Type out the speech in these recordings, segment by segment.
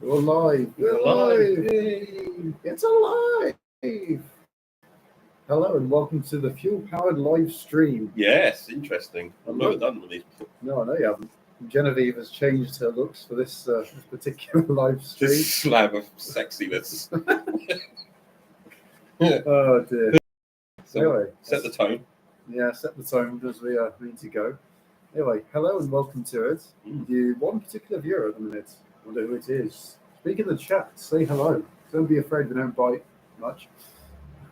We're live. We're live. It's alive. Hello and welcome to the fuel-powered live stream. Yes, interesting. I've never done one of these before. No, I know you haven't. Genevieve has changed her looks for this particular live stream. This slab of sexiness. Oh dear. So Anyway, set the tone. Yeah, set the tone as we need to go. Anyway, hello and welcome to it. You one particular viewer at the minute. I wonder who it is. Speak in the chat. Say hello. Don't be afraid we don't bite much.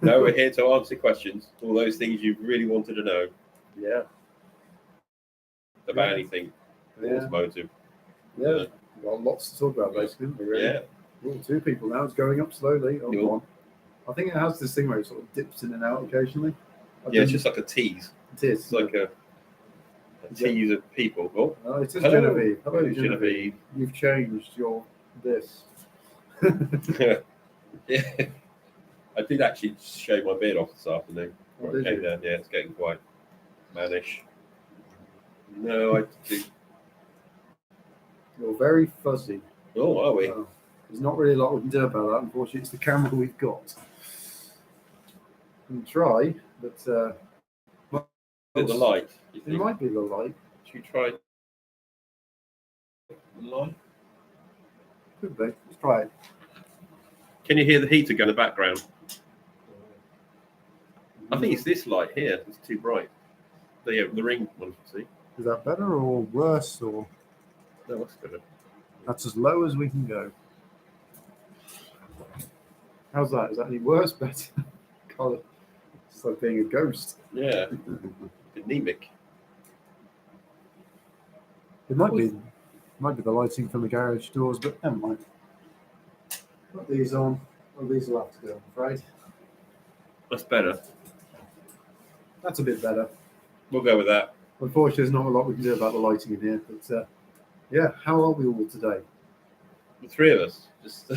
No, we're here to answer questions. All those things you really wanted to know. Yeah. About anything. Yeah. Automotive. Yeah. We've got lots to talk about basically. Really. Yeah. Ooh, 2 people now. It's going up slowly. Oh, Cool. one. I think it has this thing where it sort of dips in and out occasionally. Yeah, it's just like a tease. It is. It's like a tease of people. Oh, it is hello. Genevieve. Hello, Hello, Genevieve. You've changed your this. Yeah. I did actually shave my beard off this afternoon. Oh, Before I did came you? down. Yeah, it's getting quite mannish. No, I do. You're very fuzzy. Oh, are we? There's not really a lot we can do about that. Unfortunately, it's the camera we've got. We can try, but Is it the light? You it think? might be the light. Should you try the light? Could be. Let's try it. Can you hear the heater go in the background? I think it's this light here. It's too bright. The ring one, see? Is that better or worse? Or No, that's better. that's as low as we can go. How's that? Is that any worse? Better? God, it's like being a ghost. Yeah. Anemic. It might be the lighting from the garage doors, but never mind. Put these on. Well, these will have to go, I'm afraid. That's better. That's a bit better. We'll go with that. Unfortunately, there's not a lot we can do about the lighting in here, but yeah, how are we all today? The 3 of us. Just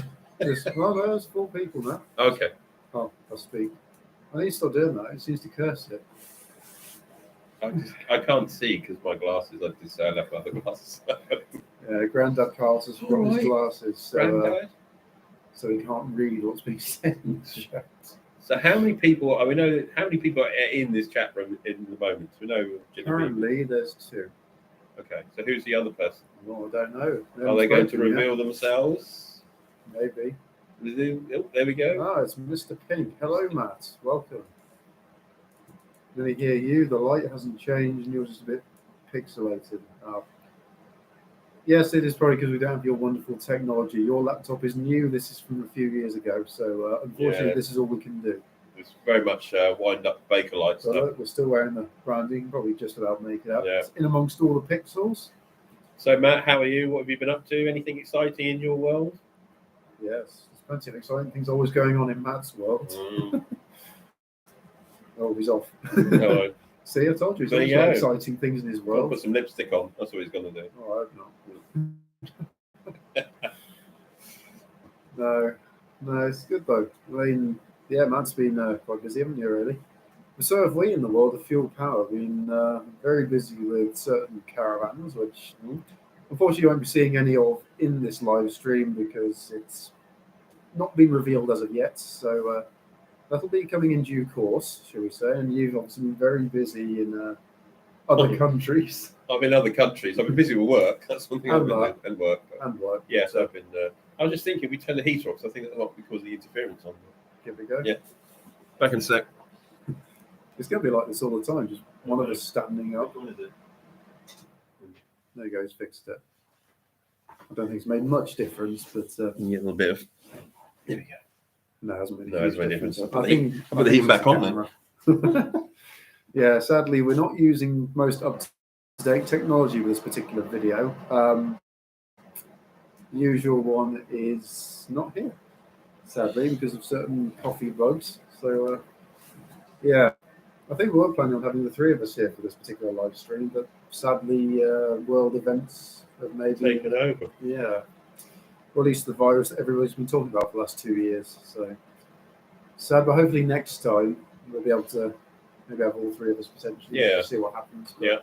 Well, there's 4 people now. okay. Oh, I'll speak. I need to stop doing that. It seems to curse it. I can't see because my glasses. I just left my other glasses. Grandad Carlos has forgotten his glasses, Granddad. so he can't read what's being said in the chat. So how many people? We know how many people are in this chat room in the moment. We know. Currently, there's 2. Okay. So who's the other person? Well, I don't know. Are they going to reveal themselves? Maybe. Oh, there we go. Ah, it's Mr. Pink. Hello, Matt. Welcome. Let me hear you. The light hasn't changed and you're just a bit pixelated. Oh. Yes, it is probably because we don't have your wonderful technology. Your laptop is new. This is from a few years ago. So, unfortunately, this is all we can do. It's very much wind-up Bakelite So, stuff. look, we're still wearing the branding. You can probably just about make it out. Yeah. In amongst all the pixels. So, Matt, how are you? What have you been up to? Anything exciting in your world? Yes, there's plenty of exciting things always going on in Matt's world. Oh, he's off. No, See, I told you, there's always exciting things in his I'll world. put some lipstick on. That's what he's going to do. Oh, I hope not. No, it's good though. I mean, yeah, Matt's been quite busy, haven't you, really? But so have we in the world of fuel power. Been very busy with certain caravans, which unfortunately you won't be seeing any of in this live stream because it's not been revealed as of yet. So that'll be coming in due course, shall we say. And you've obviously been very busy in other countries. I'm in other countries. I've been busy with work. That's one thing I've been doing. And work. And work. Yes, I've been. I was just thinking we turn the heater off. So I think that's not because of the interference on. Here we go. Yeah. Back in a sec. It's going to be like this all the time. Just one of us standing up. There you go. He's fixed it. I don't think it's made much difference, but You get a little bit of. There we go. No, it hasn't made No, a it's huge made difference. difference. I think I'll put the heating back on then. Yeah, sadly, we're not using most up-to-date technology with this particular video. The usual one is not here, sadly, because of certain coffee bugs. So, yeah, I think we were planning on having the 3 of us here for this particular live stream, but sadly, world events have maybe taken over. Yeah. Or at least the virus that everybody's been talking about for the last 2 years. So sad, but hopefully next time we'll be able to maybe have all 3 of us potentially. See what happens. But, yeah.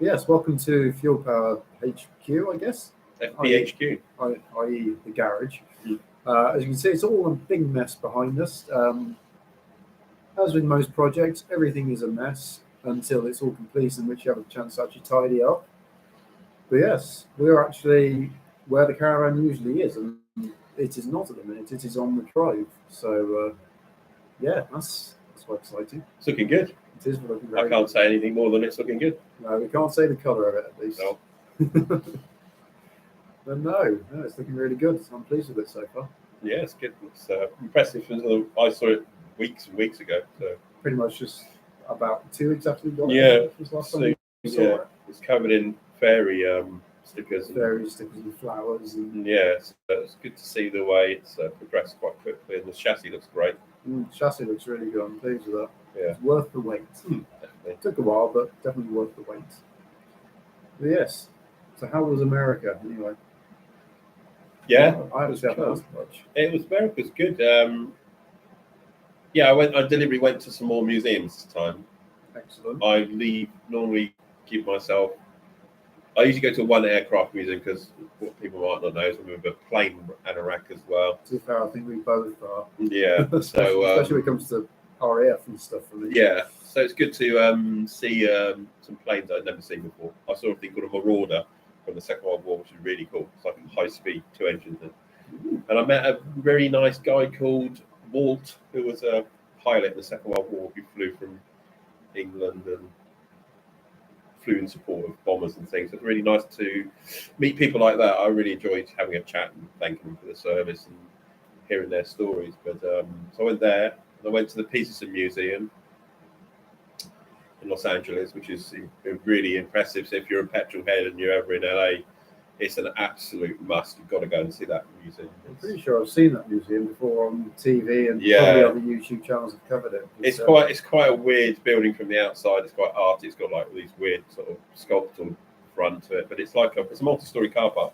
Yes, welcome to Fuel Power HQ, I guess. FPHQ, i.e. the garage. Mm. As you can see, it's all a big mess behind us. As with most projects, everything is a mess until it's all complete, in which you have a chance to actually tidy up. But yes, we're actually where the caravan usually is, and it is not at the minute. It is on the drive. So yeah, that's quite exciting. it's looking good. It is looking I very can't say anything more than it's looking good. No, we can't say the colour of it at least. No. But no, it's looking really good. I'm pleased with it so far. Yeah, it's good. It's impressive. I saw it weeks and weeks ago. So Pretty much just about 2 weeks after we got Yeah, it. Was last time so, we saw yeah, it. it's covered in fairy stickers. Various stickers and flowers. And Yeah, so it's good to see the way it's progressed quite quickly, and the chassis looks great. Chassis looks really good. I'm pleased with that. Yeah, It's worth the wait. definitely. Took a while, but definitely worth the wait. But yes. So how was America anyway? Yeah, I it was haven't cool. asked much. America's good. Yeah, I deliberately went to some more museums this time. Excellent. I normally give myself. I usually go to one aircraft museum because what people might not know is I'm a plane and a rack as well. To be fair, I think we both are. Yeah, especially so when it comes to RAF and stuff for me. yeah, so it's good to see some planes I'd never seen before. I saw a thing called a Marauder from the Second World War, which is really cool. It's like a high-speed 2 engines, and I met a very nice guy called Walt, who was a pilot in the Second World War. He flew from England and flew in support of bombers and things. It's really nice to meet people like that. I really enjoyed having a chat and thanking them for the service and hearing their stories. But so I went there. And I went to the Peterson Museum in Los Angeles, which is really impressive. So if you're a petrol head and you're ever in LA, it's an absolute must. You've got to go and see that museum. I'm pretty sure I've seen that museum before on TV, and Yeah. probably other YouTube channels have covered it. It's quite a weird building from the outside. It's quite arty. It's got like these weird sort of sculptural front to it, but it's like it's a multi-story car park.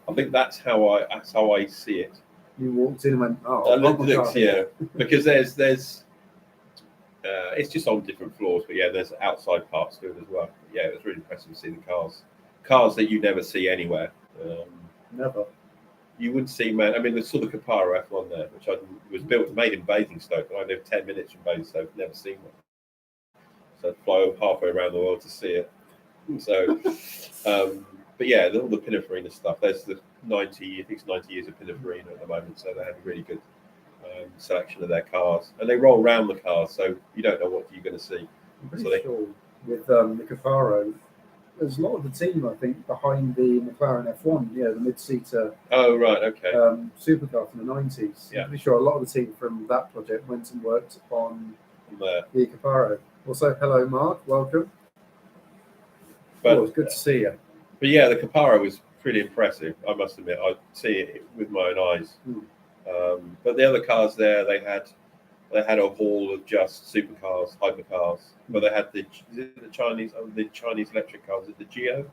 I think that's how I see it. You walked in and went, oh, Yeah, because there's it's just on different floors, but yeah, there's outside parts to it as well. But yeah, it was really impressive to see the cars that you never see anywhere. Never. You wouldn't see, man. I mean, there's sort of Caparo F1 there, which was made in Basingstoke, and I live 10 minutes from Basingstoke. Never seen one, so I'd fly halfway around the world to see it. So, but yeah, all the Pininfarina stuff. There's the 90 years of Pininfarina at the moment, so they have a really good selection of their cars, and they roll around the cars, so you don't know what you're going to see. I'm pretty sure with the Caparo, there's a lot of the team, I think, behind the McLaren F1, the mid-seater. Oh, right, okay. Supercar from the 90s. Yeah. I'm pretty sure a lot of the team from that project went and worked on the Caparo. Also, hello, Mark. Welcome. But it's good to see you. But yeah, the Caparo was pretty impressive. I must admit, I see it with my own eyes. But the other cars there, they had a hall of just supercars, hypercars. But they had the Chinese electric cars. Is it the Geo?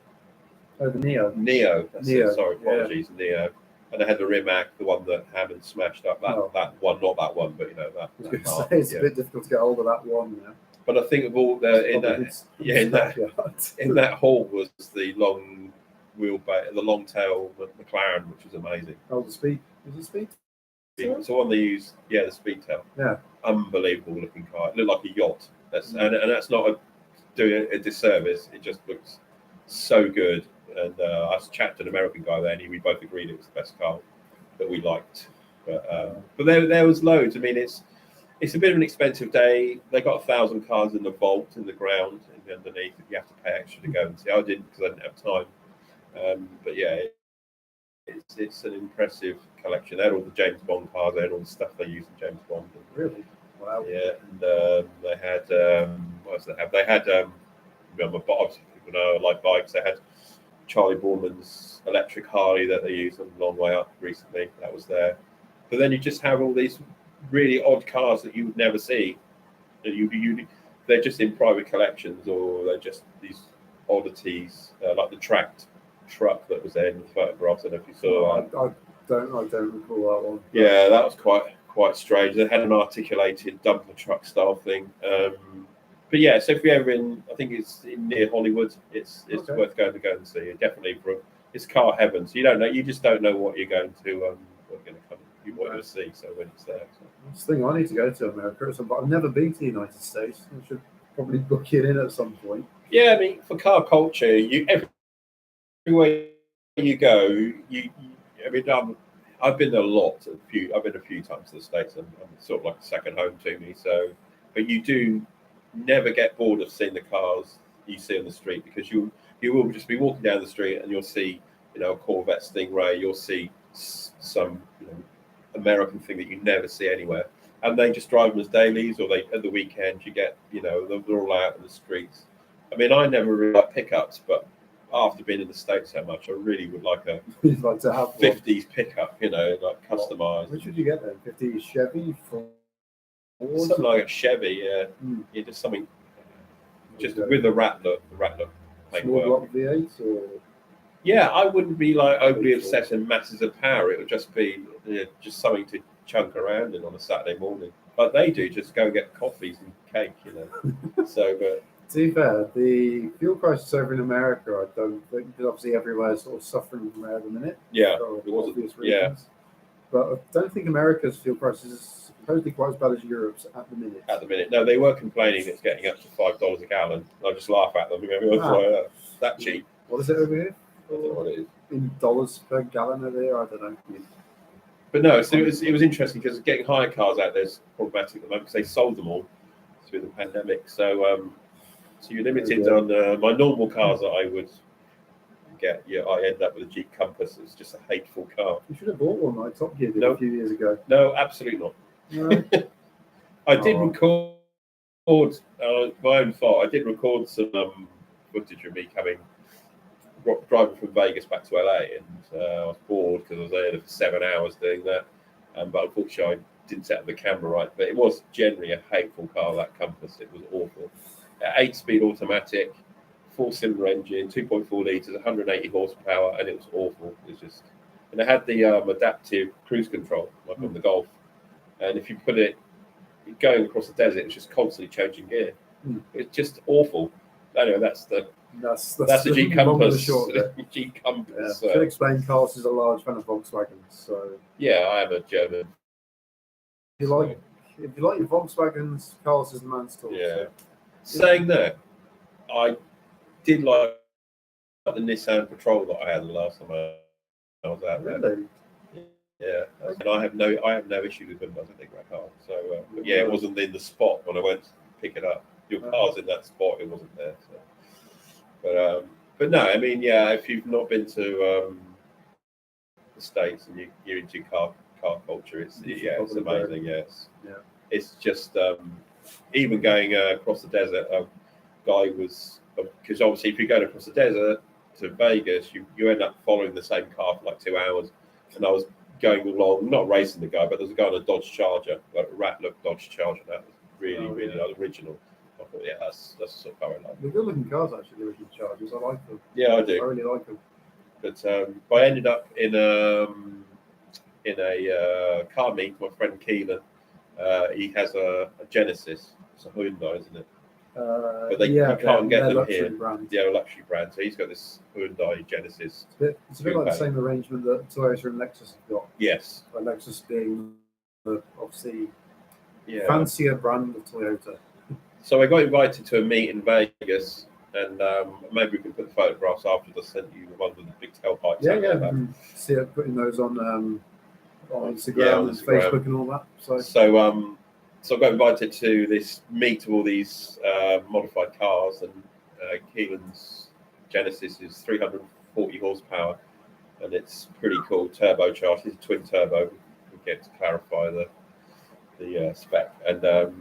Oh, the Neo. Neo. Neo. Sorry, apologies, Neo. And they had the Rimac, the one that Hammond smashed up. That one, not that one, but that. I was going to say it's a bit difficult to get hold of that one now. But I think of all in that hall was the long wheelbase, the long tail McLaren, which was amazing. Oh, the speed. Was it speed? It's the one they used, the Speedtail. Yeah. Unbelievable looking car. It looked like a yacht. And that's not doing a disservice. It just looks so good. And I chatted to an American guy there, and we both agreed it was the best car that we liked. But there was loads. I mean, it's a bit of an expensive day. They got 1,000 cars in the vault in the ground and underneath. You have to pay extra to go and see. I didn't because I didn't have time. But yeah. It's an impressive collection. They had all the James Bond cars. They had all the stuff they used in James Bond. Really? Wow. Yeah, and they had what else did they have? They had obviously people know I like bikes. They had Charlie Borman's electric Harley that they used on the long way up recently. That was there. But then you just have all these really odd cars that you would never see. That they're just in private collections, or they're just these oddities like the tracked truck that was there in the photographs. I don't know if you saw that. I don't recall that one. Yeah, that was quite strange. They had an articulated dumper truck style thing. But yeah, so if you're ever in, I think it's near Hollywood, it's worth going to go and see. Definitely for it's car heaven. So you don't know. You just don't know what you're going to what you'll see. So when it's there, so. That's the thing. I need to go to America, but I've never been to the United States. I should probably book it in at some point. Yeah, I mean, for car culture, everywhere you go, I mean, I've been there a lot. I've been a few times to the States, and it's sort of like a second home to me. So, but you do never get bored of seeing the cars you see on the street, because you will just be walking down the street and you'll see, a Corvette Stingray. You'll see some American thing that you never see anywhere, and they just drive them as dailies, or they at the weekends you get they're all out in the streets. I mean, I never really like pickups, but after being in the States so much, I really would like a You'd like to have 50s pickup, like customized. Which would you get then? 50s Chevy? Ford? Something like a Chevy, yeah. Yeah, just something, just with the rat look. Small block V8 or? Yeah, I wouldn't be like overly obsessed with masses of power. It would just be just something to chunk around in on a Saturday morning. Like they do, just go and get coffees and cake, So, but to be fair, the fuel prices over in America, I don't think, because obviously everywhere is sort of suffering from that at the minute. Yeah, for it was obvious reasons. But I don't think America's fuel prices is supposedly quite as bad as Europe's at the minute. At the minute, no, they were complaining it's getting up to $5 a gallon. I just laugh at them. That cheap. What is it over here? I don't know what it is. In dollars per gallon over there, I don't know. But no, so it was interesting because getting hire cars out there is problematic at the moment because they sold them all through the pandemic. So you're limited on my normal cars that I would get. Yeah, I end up with a Jeep Compass. It's just a hateful car. You should have bought one like Top Gear did a few years ago. No, absolutely not. No. I did record my own fault. I did record some footage of me driving from Vegas back to LA, and I was bored because I was there for 7 hours doing that. But unfortunately, I didn't set up the camera right. But it was generally a hateful car, that Compass. It was awful. 8-speed automatic, 4-cylinder engine, 2.4 litres, 180 horsepower, and it was awful. It was just, and it had the adaptive cruise control, like on the Golf. And if you put it going across the desert, it's just constantly changing gear. It's just awful. Anyway, that's the Jeep Compass. Jeep Compass. Should explain, Carlos is a large fan of Volkswagen. So yeah, I am a German. If you like your Volkswagens, Carlos is the man to talk to. Yeah. Saying that, I did like the Nissan Patrol that I had the last time I was out there. Really? Yeah, and I have no issue with them. I think they're great cars. So, but yeah, it wasn't in the spot when I went to pick it up. Your car's in that spot; it wasn't there. So. But no, I mean, yeah, if you've not been to the States and you're into car culture, it's amazing. Yes, it's just even going across the desert. A guy was, because obviously if you're going across the desert to Vegas, you end up following the same car for like 2 hours, and I was going along, not racing the guy, but there's a guy on a Dodge Charger, like a rat look Dodge Charger. That was really original. I thought, yeah, that's the sort of car I like. They're good looking cars, actually, the original Chargers. I like them. Yeah, I do. I really like them. But I ended up in a car meet. My friend Keelan, he has a Genesis. It's a Hyundai, isn't it? But you can't get them here. Brand. Yeah, a luxury brand. So he's got this Hyundai Genesis. It's a bit like the same arrangement that Toyota and Lexus have got. Yes. Lexus being obviously fancier brand of Toyota. So I got invited to a meet in Vegas, and maybe we can put the photographs after I sent you one of the big tailpipes. Yeah. See it putting those on Instagram and Facebook and all that. So I got invited to this meet of all these modified cars, and Keelan's Genesis is 340 horsepower, and it's pretty cool, turbocharged. It's a twin turbo. We get to clarify the spec, and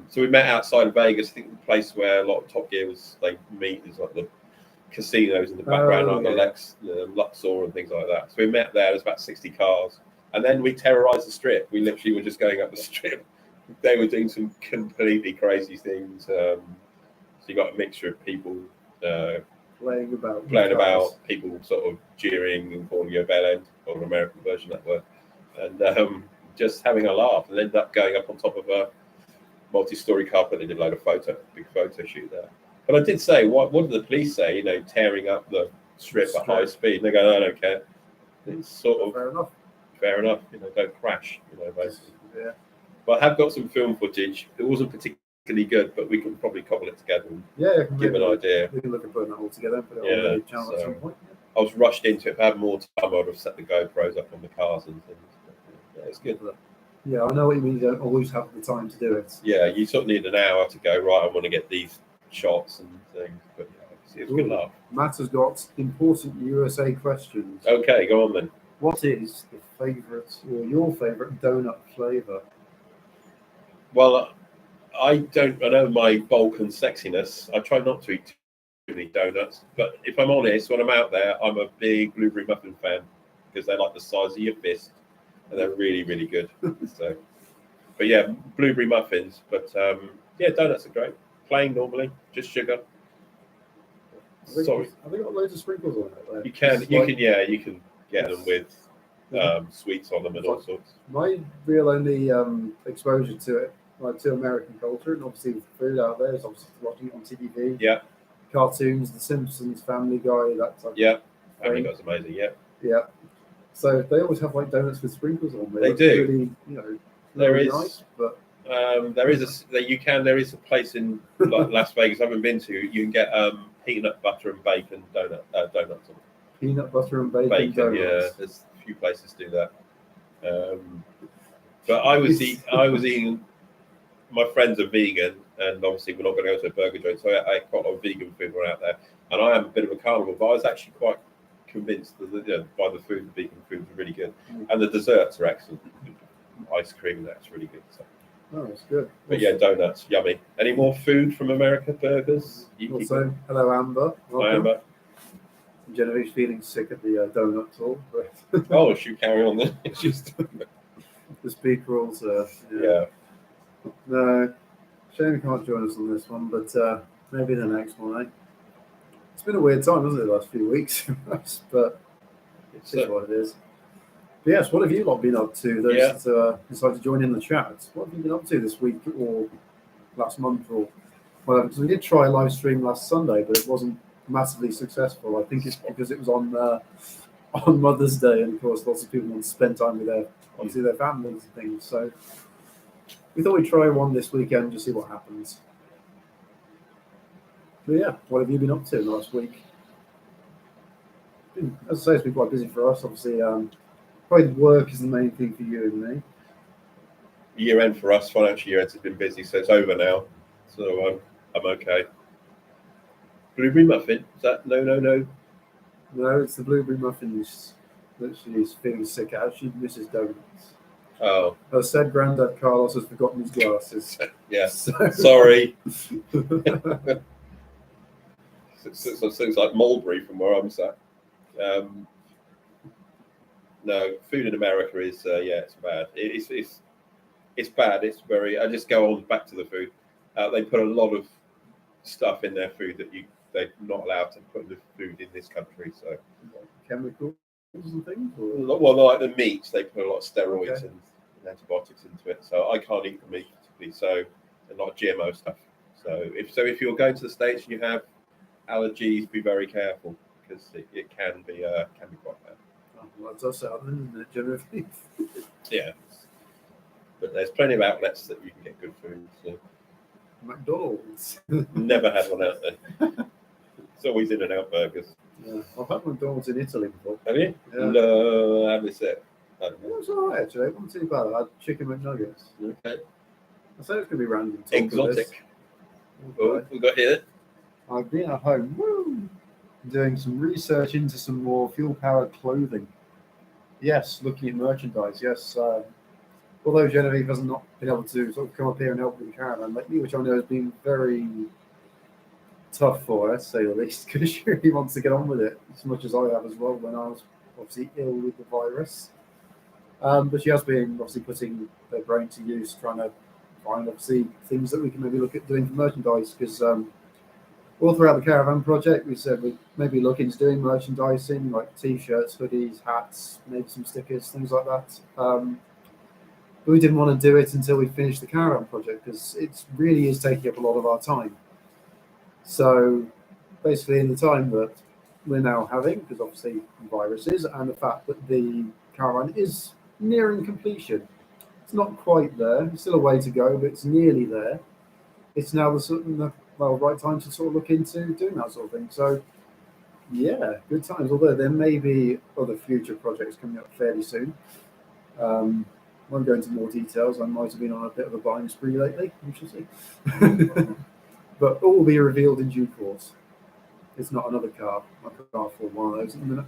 so we met outside of Vegas. I think the place where a lot of Top Gear they meet is like the casinos in the background, the Luxor and things like that. So we met there. There's about 60 cars, and then we terrorized the strip. We literally were just going up the strip. They were doing some completely crazy things. So you got a mixture of people playing about, people sort of jeering and calling you a bell end, or an American version of that word, and just having a laugh, and ended up going up on top of a multi-story carpet. They did a load of big photo shoot there. But I did say, what did the police say? Tearing up the strip at high speed. And they go, I don't care. It's sort of fair enough. Don't crash. Basically. Yeah. But I have got some film footage. It wasn't particularly good, but we can probably cobble it together and give an idea. We can look at putting that all together and put it on the channel at some point. I was rushed into it. If I had more time, I would have set the GoPros up on the cars and things. But, it's good. Yeah, I know what you mean. You don't always have the time to do it. Yeah, you sort of need an hour to go, right, I want to get these shots and things. But it's good luck. Matt has got important USA questions. Okay, go on then. What is the favourite or your favourite donut flavour? Well, I know my bulk and sexiness. I try not to eat too many donuts, but if I'm honest, when I'm out there, I'm a big blueberry muffin fan because they're like the size of your fist and they're really, really good. So, but yeah, blueberry muffins. But donuts are great. Plain normally, just sugar. Sorry, have they got loads of sprinkles on it? Though? You can get them with sweets on them and all sorts. My real only exposure to it, like to American culture, and obviously with food out there, is obviously watching it on TV. Yeah. Cartoons, The Simpsons, Family Guy, that type. Yeah. Family Guy's amazing. Yeah. Yeah. So they always have like donuts with sprinkles on them. They do. Really, there is. Nice, but there is a place in like Las Vegas I haven't been to. You can get peanut butter and bacon donuts on. Peanut butter and bacon donuts. Yeah, there's a few places do that. But I was eating. My friends are vegan, and obviously we're not going to go to a burger joint, so I ate quite a lot of vegan food when out there. And I am a bit of a carnivore, but I was actually quite convinced that by the food, the vegan food was really good, and the desserts are excellent. Ice cream, that's really good. So. Oh, that's good. But yeah, donuts, yummy. Any more food from America? Burgers? Also, hello Amber. Hi Amber. Genevieve's feeling sick of the donut talk. But oh, should carry on then? It's just the speaker also. Yeah. No, shame you can't join us on this one, but maybe the next one, eh? It's been a weird time, hasn't it, the last few weeks? But it's what it is. But yes, what have you lot been up to? Those that decided to join in the chat. What have you been up to this week or last month or whatever? Because we did try a live stream last Sunday, but it wasn't massively successful. I think it's because it was on Mother's Day, and of course, lots of people want to spend time with their families and things. So we thought we'd try one this weekend to see what happens. But yeah, what have you been up to last week? As I say, it's been quite busy for us. Obviously, probably work is the main thing for you and me. Year end for us, financial year end has been busy, so it's over now. So I'm okay. Blueberry muffin? Is that no? No, it's the blueberry muffins that she's feeling sick at. She misses donuts. Oh. As said, Grandad Carlos has forgotten his glasses. Yes. So. Sorry. So things like Mulberry from where I'm sat. No, food in America is it's bad. It's bad. It's very. I just go on back to the food. They put a lot of stuff in their food that they're not allowed to put in the food in this country. So chemicals and things. Or? Well, like the meats, they put a lot of steroids and antibiotics into it. So I can't eat the meat particularly. So a lot of GMO stuff. So if you're going to the States and you have allergies, be very careful because it can be quite bad. Well, that's us out then, isn't it, generally? Yeah. But there's plenty of outlets that you can get good food. So. McDonald's. Never had one out there. It's always In-N-Out burgers. Yeah, I've had McDonald's in Italy before. Have you? Yeah. No, have it set. It was alright actually. It wasn't too bad. I had chicken McNuggets. Okay. I said it's gonna be random. Exotic. Oh, we got here. I've been at home, doing some research into some more fuel-powered clothing. Yes, looking at merchandise. Yes, although Genevieve has not been able to sort of come up here and help with the caravan lately, which I know has been very tough for her, to say the least, because she really wants to get on with it as much as I have as well when I was obviously ill with the virus. But she has been obviously putting their brain to use, trying to find obviously things that we can maybe look at doing for merchandise, because all throughout the caravan project we said we'd maybe look into doing merchandising like t-shirts, hoodies, hats, maybe some stickers, things like that. But we didn't want to do it until we finished the caravan project because it really is taking up a lot of our time. So basically in the time that we're now having, because obviously viruses, and the fact that the caravan is nearing completion. It's not quite there. It's still a way to go, but it's nearly there. It's now the right time to sort of look into doing that sort of thing. So yeah, good times. Although there may be other future projects coming up fairly soon. Won't go into more details. I might have been on a bit of a buying spree lately. We shall see. But all will be revealed in due course. It's not another car. I can't afford one of those at the minute.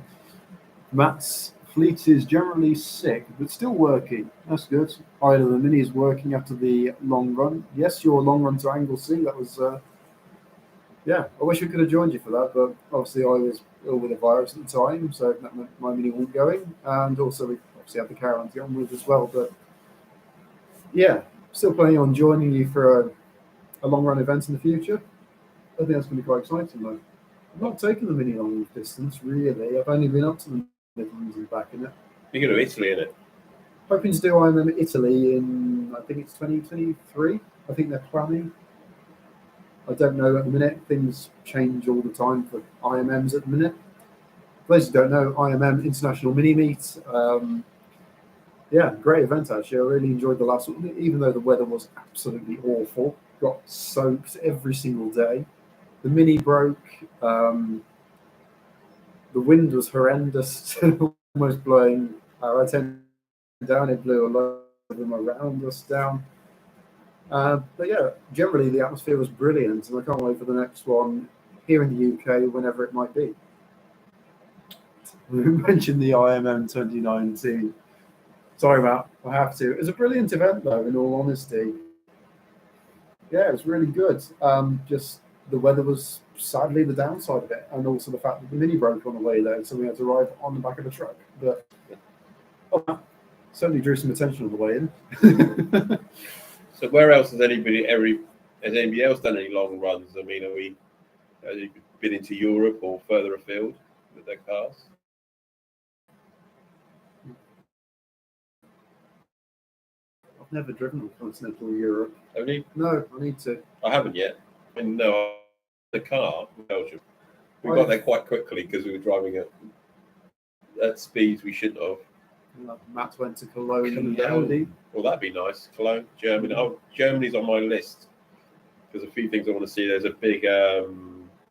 Matt's fleet is generally sick, but still working. That's good. Isla the Mini is working after the long run. Yes, your long run to Anglesey. That was, yeah. I wish we could have joined you for that, but obviously I was ill with a virus at the time, so that meant my Mini wasn't going. And also we obviously had the caravan to get on with as well. But yeah, still planning on joining you for a long run event in the future. I think that's going to be quite exciting though. I've not taken the Mini long distance really. I've only been up to the Midlands and back in it. You're going to Italy, innit? Hoping to do IMM Italy in, I think it's 2023. I think they're planning. I don't know at the minute. Things change all the time for IMMs at the minute. For those who don't know, IMM International Mini Meet. Yeah, great event actually. I really enjoyed the last one, even though the weather was absolutely awful. Got soaked every single day. The Mini broke. The wind was horrendous, almost blowing our tent down. It blew a lot of them around us down. But yeah, generally the atmosphere was brilliant, and I can't wait for the next one here in the UK, whenever it might be. We mentioned the IMM 2019. Sorry, Matt, I have to. It was a brilliant event, though, in all honesty. Yeah, it was really good. Just the weather was sadly the downside of it, and also the fact that the Mini broke on the way there, so we had to arrive on the back of the truck. But certainly drew some attention on the way in. So where else has anybody else done any long runs? I mean, have you been into Europe or further afield with their cars? I've never driven on continental Europe. Have you? No, I need to. I haven't yet. I mean, no, the car in Belgium. We got there quite quickly because we were driving at speeds we shouldn't have. Matt went to Cologne and Audi. Well, that'd be nice. Cologne, Germany. Oh, Germany's on my list. There's a few things I want to see. There's a big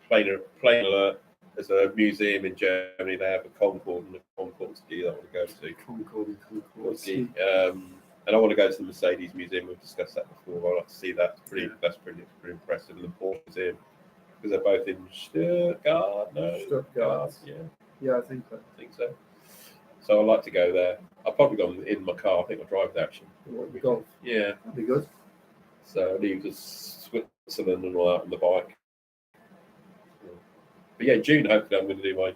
plane alert. There's a museum in Germany. They have a Concorde and a Concorde ski that I want to go to. Concorde ski. And I want to go to the Mercedes Museum. We've discussed that before. I'd like to see that. That's pretty impressive. And the Porsche Museum, because they're both in Stuttgart. No, Stuttgart. Yeah, I think so. So I'd like to go there. I'll probably go in my car. I think I'll drive there actually. Golf. Yeah, that'd be good. So I leave to Switzerland and all that on the bike. But yeah, June hopefully I'm going to do my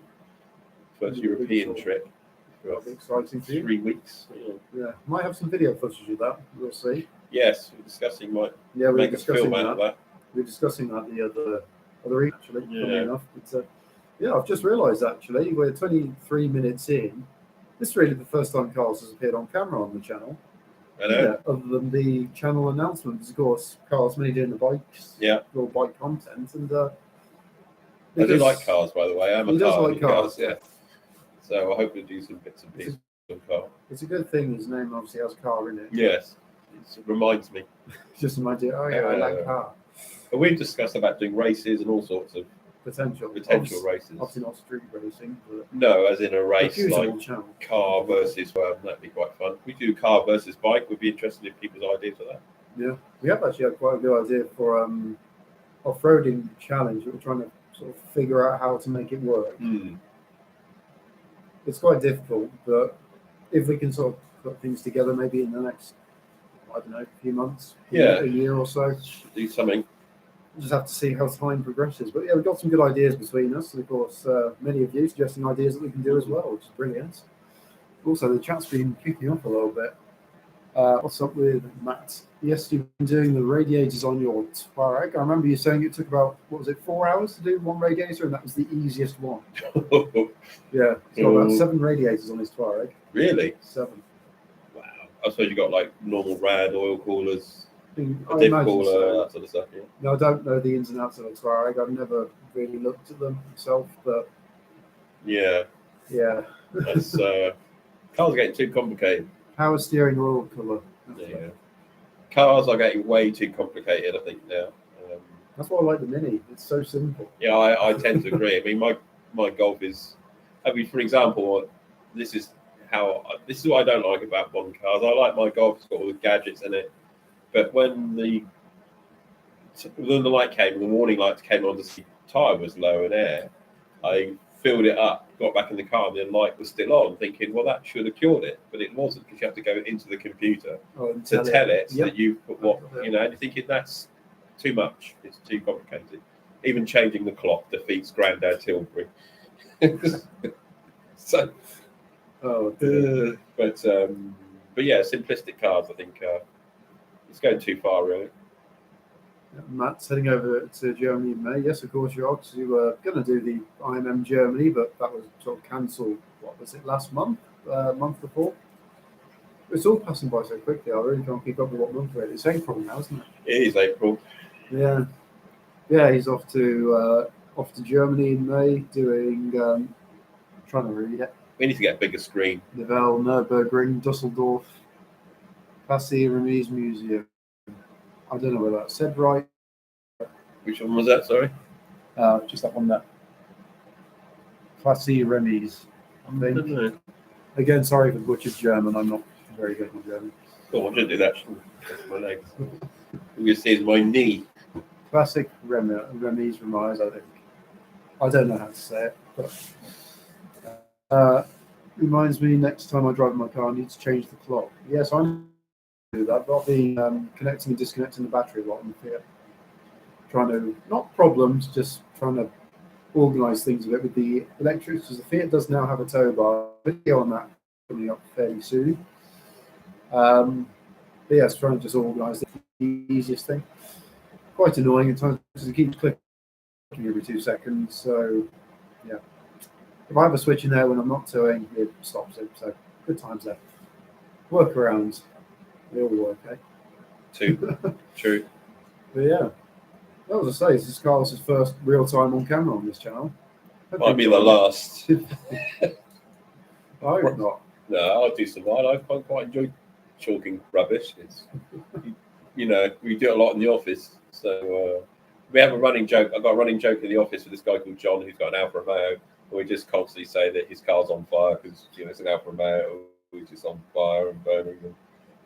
first European trip. That'll be exciting for you. 3 weeks. Yeah, might have some video footage of that. We'll see. Yes, we're discussing we're discussing that. We're discussing that the other evening, actually. Yeah. Funny enough, but yeah, I've just realised actually we're 23 minutes in. This is really the first time Carl's has appeared on camera on the channel. I know. Yeah, other than the channel announcements, of course, Carl's mainly doing the bikes. Yeah. Or bike content, and I do like cars, by the way. I'm a car. Like cars, yeah. So I hope to do some bits and pieces of car. It's a good thing his name obviously has car in it. Yes, it reminds me. Just imagine, I like car. But we've discussed about doing races and all sorts of potential races. Obviously not street racing, but no, as in a race like channel. Car versus that'd be quite fun. We do car versus bike. We'd be interested in people's ideas for that. Yeah, we have actually had quite a good idea for off-roading challenge. We're trying to sort of figure out how to make it work. It's quite difficult, but if we can sort of put things together, maybe in the next, I don't know, few months, a year or so, do something. We'll just have to see how time progresses. But yeah, we've got some good ideas between us, and of course, many of you suggesting ideas that we can do as well, which is brilliant. Also, the chat's been kicking off a little bit. What's up with Matt? Yes, you've been doing the radiators on your Touareg. I remember you saying it took about, 4 hours to do one radiator, and that was the easiest one. Yeah, he's got about 7 radiators on his Touareg. Really? 7. Wow. I suppose you got like normal rad oil coolers, a diff cooler, that sort of stuff. Yeah. No, I don't know the ins and outs of a Touareg. I've never really looked at them myself, but Yeah, Yeah. that's cars are getting too complicated. Power steering oil colour. Yeah, cars are getting way too complicated. I think now. That's why I like the Mini. It's so simple. Yeah, I tend to agree. I mean, my Golf is. I mean, for example, this is what I don't like about modern cars. I like my Golf. It's got all the gadgets in it, but when the light came, the warning lights came on to see the tyre was low in air, I filled it up, got back in the car, and the light was still on, thinking, well, that should have cured it, but it wasn't because you have to go into the computer to tell it so that you've put what, and you're thinking that's too much, it's too complicated. Even changing the clock defeats Grandad Tilbury. So, but yeah, simplistic cars, I think it's going too far, really. Matt's heading over to Germany in May. Yes, of course, you obviously were going to do the IMM Germany, but that was sort of cancelled. What was it, last month? Month before? It's all passing by so quickly. I really can't keep up with what month it is. It's April now, isn't it? It is April. Yeah. Yeah, he's off to Germany in May doing, trying to read it. We need to get a bigger screen. Nivelle, Nürburgring, Dusseldorf, Passy Remise Museum. I don't know whether that said right. Which one was that, sorry? Just that one there. Passy Remise. I think. don't know. Again, sorry for the butchered German. I'm not very good with German. Oh, I should do that. My legs. You see is my knee. Classic Remise Remise, I think. I don't know how to say it, but reminds me next time I drive my car, I need to change the clock. Yes, I do that, but I've been connecting and disconnecting the battery a lot in the Fiat. Trying to, not problems, just trying to organise things a bit with the electrics, because the Fiat does now have a tow bar. Video on that coming up fairly soon. But yes, trying to just organise the easiest thing. Quite annoying at times because it keeps clicking every 2 seconds. So, yeah. If I have a switch in there when I'm not towing, it stops it. So, good times there. Workarounds. They all work, eh? True. But yeah. Well, as I say, this is Carlos's first real time on camera on this channel. Might be the last. I hope not. No, I'll do some. I quite enjoy chalking rubbish. It's, we do it a lot in the office. So we have a running joke. I've got a running joke in the office with this guy called John who's got an Alfa Romeo. And we just constantly say that his car's on fire because it's an Alfa Romeo. He's just on fire and burning them.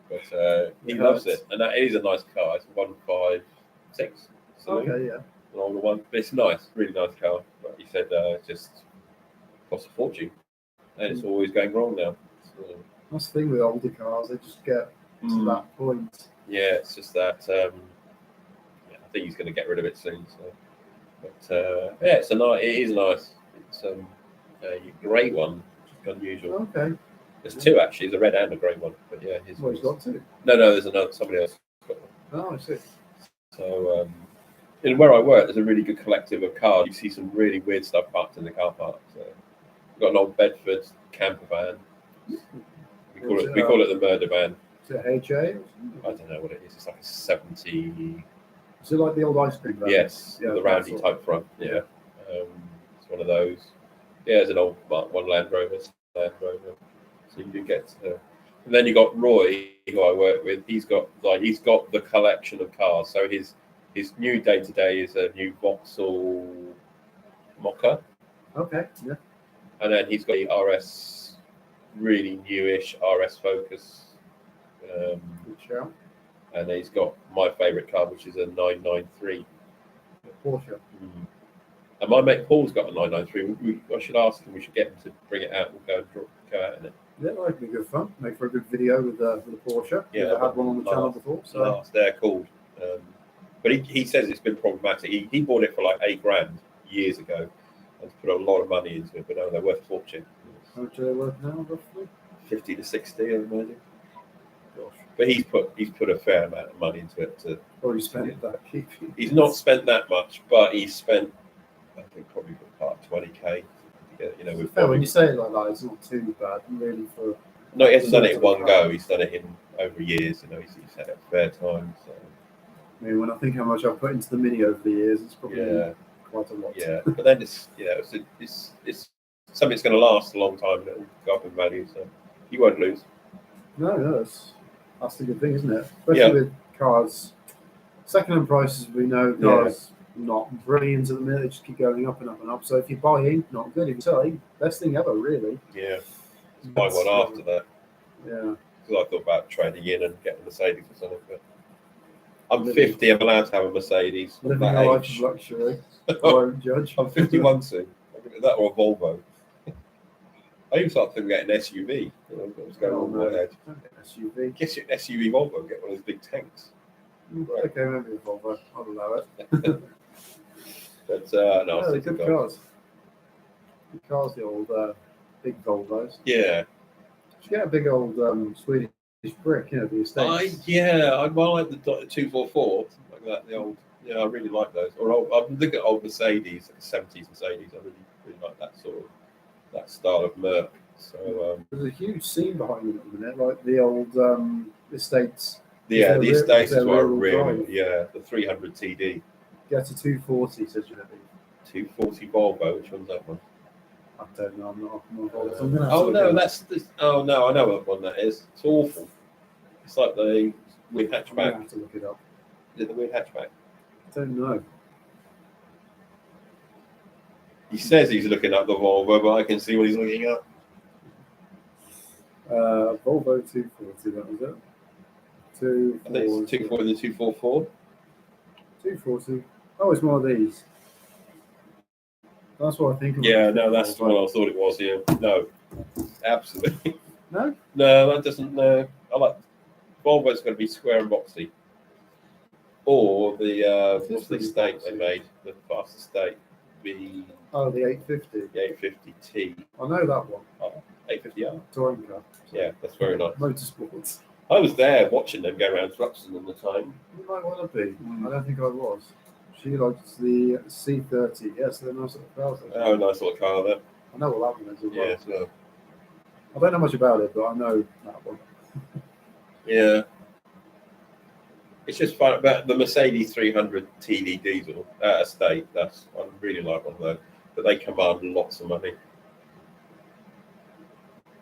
But he loves it, and that is a nice car. It's 156. Okay, yeah. An older one, but it's nice, really nice car. But he said it just costs a fortune, and it's always going wrong now. So, that's the thing with older cars; they just get to that point. Yeah, it's just that. I think he's going to get rid of it soon. So, but yeah, it is nice. It's a grey one, which is unusual. Okay. There's two actually. There's a red and a grey one. But yeah, he's got two. No, there's another. Somebody else has got one. Oh, I see. So. And where I work, there's a really good collective of cars. You see some really weird stuff parked in the car park. So we've got an old Bedford camper van. We call it the murder van. Is it HA? I don't know what it is. It's like a 70. Is it like the old ice cream van? Yes, the roundy type front. Yeah, it's one of those. Yeah, it's an old one Land Rover. So you do get to. And then you got Roy, who I work with. He's got the collection of cars. So his new day-to-day is a new Vauxhall Mocha. Okay, yeah. And then he's got the RS, really newish RS Focus. Good show. And he's got my favourite car, which is a 993. Porsche. And my mate Paul's got a 993. I should ask him. We should get him to bring it out. We'll go out in it. Yeah, that'd be good fun. Make for a good video with the Porsche. Yeah, I had one on the channel before. So they're called. But he says it's been problematic. He bought it for like $8,000 years ago and put a lot of money into it, but now they're worth a fortune. How much are they worth now, roughly? 50 to 60, I imagine. Gosh. But he's put a fair amount of money into it. Or he spent that. He's not spent that much, but he's spent, I think, probably about 20K. When you say it like that, it's not too bad, really. No, he hasn't done it in one go. He's done it in over years. He's had it a fair time. So. I mean, when I think how much I've put into the Mini over the years, it's probably quite a lot. Yeah, but then it's something's going to last a long time and it'll go up in value. So you won't lose. No, that's the good thing, isn't it? Especially Yeah. with cars. Second-hand prices, we know cars not brilliant at the minute. They just keep going up and up and up. So if you're buying, not good. If you're selling, best thing ever, really. Yeah. Buy one after that. Yeah. Because I thought about trading in and getting a Mercedes or something. But I'm 50. I'm allowed to have a Mercedes. I'm Living that a life age. of luxury. I won't judge. I'm 51 soon. That or a Volvo. I even started thinking about an SUV. What was going on in my head? Don't get an SUV. Guess you an SUV Volvo, get one of those big tanks. Right. Okay, maybe a Volvo. I'll allow it. But no, they're good cars. Good cars, the old big Volvos. Yeah. You get a big old Swedish brick, the estates. I like the 244, something like that. The old, I really like those. Or I'm looking at old Mercedes, like 70s Mercedes. I really like that that style of Merc. So there's a huge scene behind them at the minute, like the old estates. Yeah, the estates is what I really really, the 300 TD. Get a 240, says Genevieve. 240 Volvo, which one's that one? I don't know, I'm not involved. I know what one that is. It's awful. It's like the weird hatchback. I have to look it up. Is it the weird hatchback? I don't know. He says he's looking up the Volvo, but I can see what he's looking up. Volvo 240, that was it. I think it's 240 and 244. 240. Oh, it's one of these. That's what I think. Yeah, no, that's what I thought it was. Yeah, no, absolutely. No, that doesn't. No, I like Volvo's going to be square and boxy, or the what's the estate they made? The fast estate. The 850. The 850T. I know that one. 850R. Touring car. Yeah, that's very nice. Motorsports. I was there watching them go around Thruxton all the time. You might want to be. I don't think I was. She likes the C30. Yes, they're nice little cars. Oh, nice little car there. I know what that one is as well. Yeah, so. I don't know much about it, but I know that one. Yeah. It's just fun about the Mercedes 300 TD diesel estate. I really like one of those, but they command lots of money.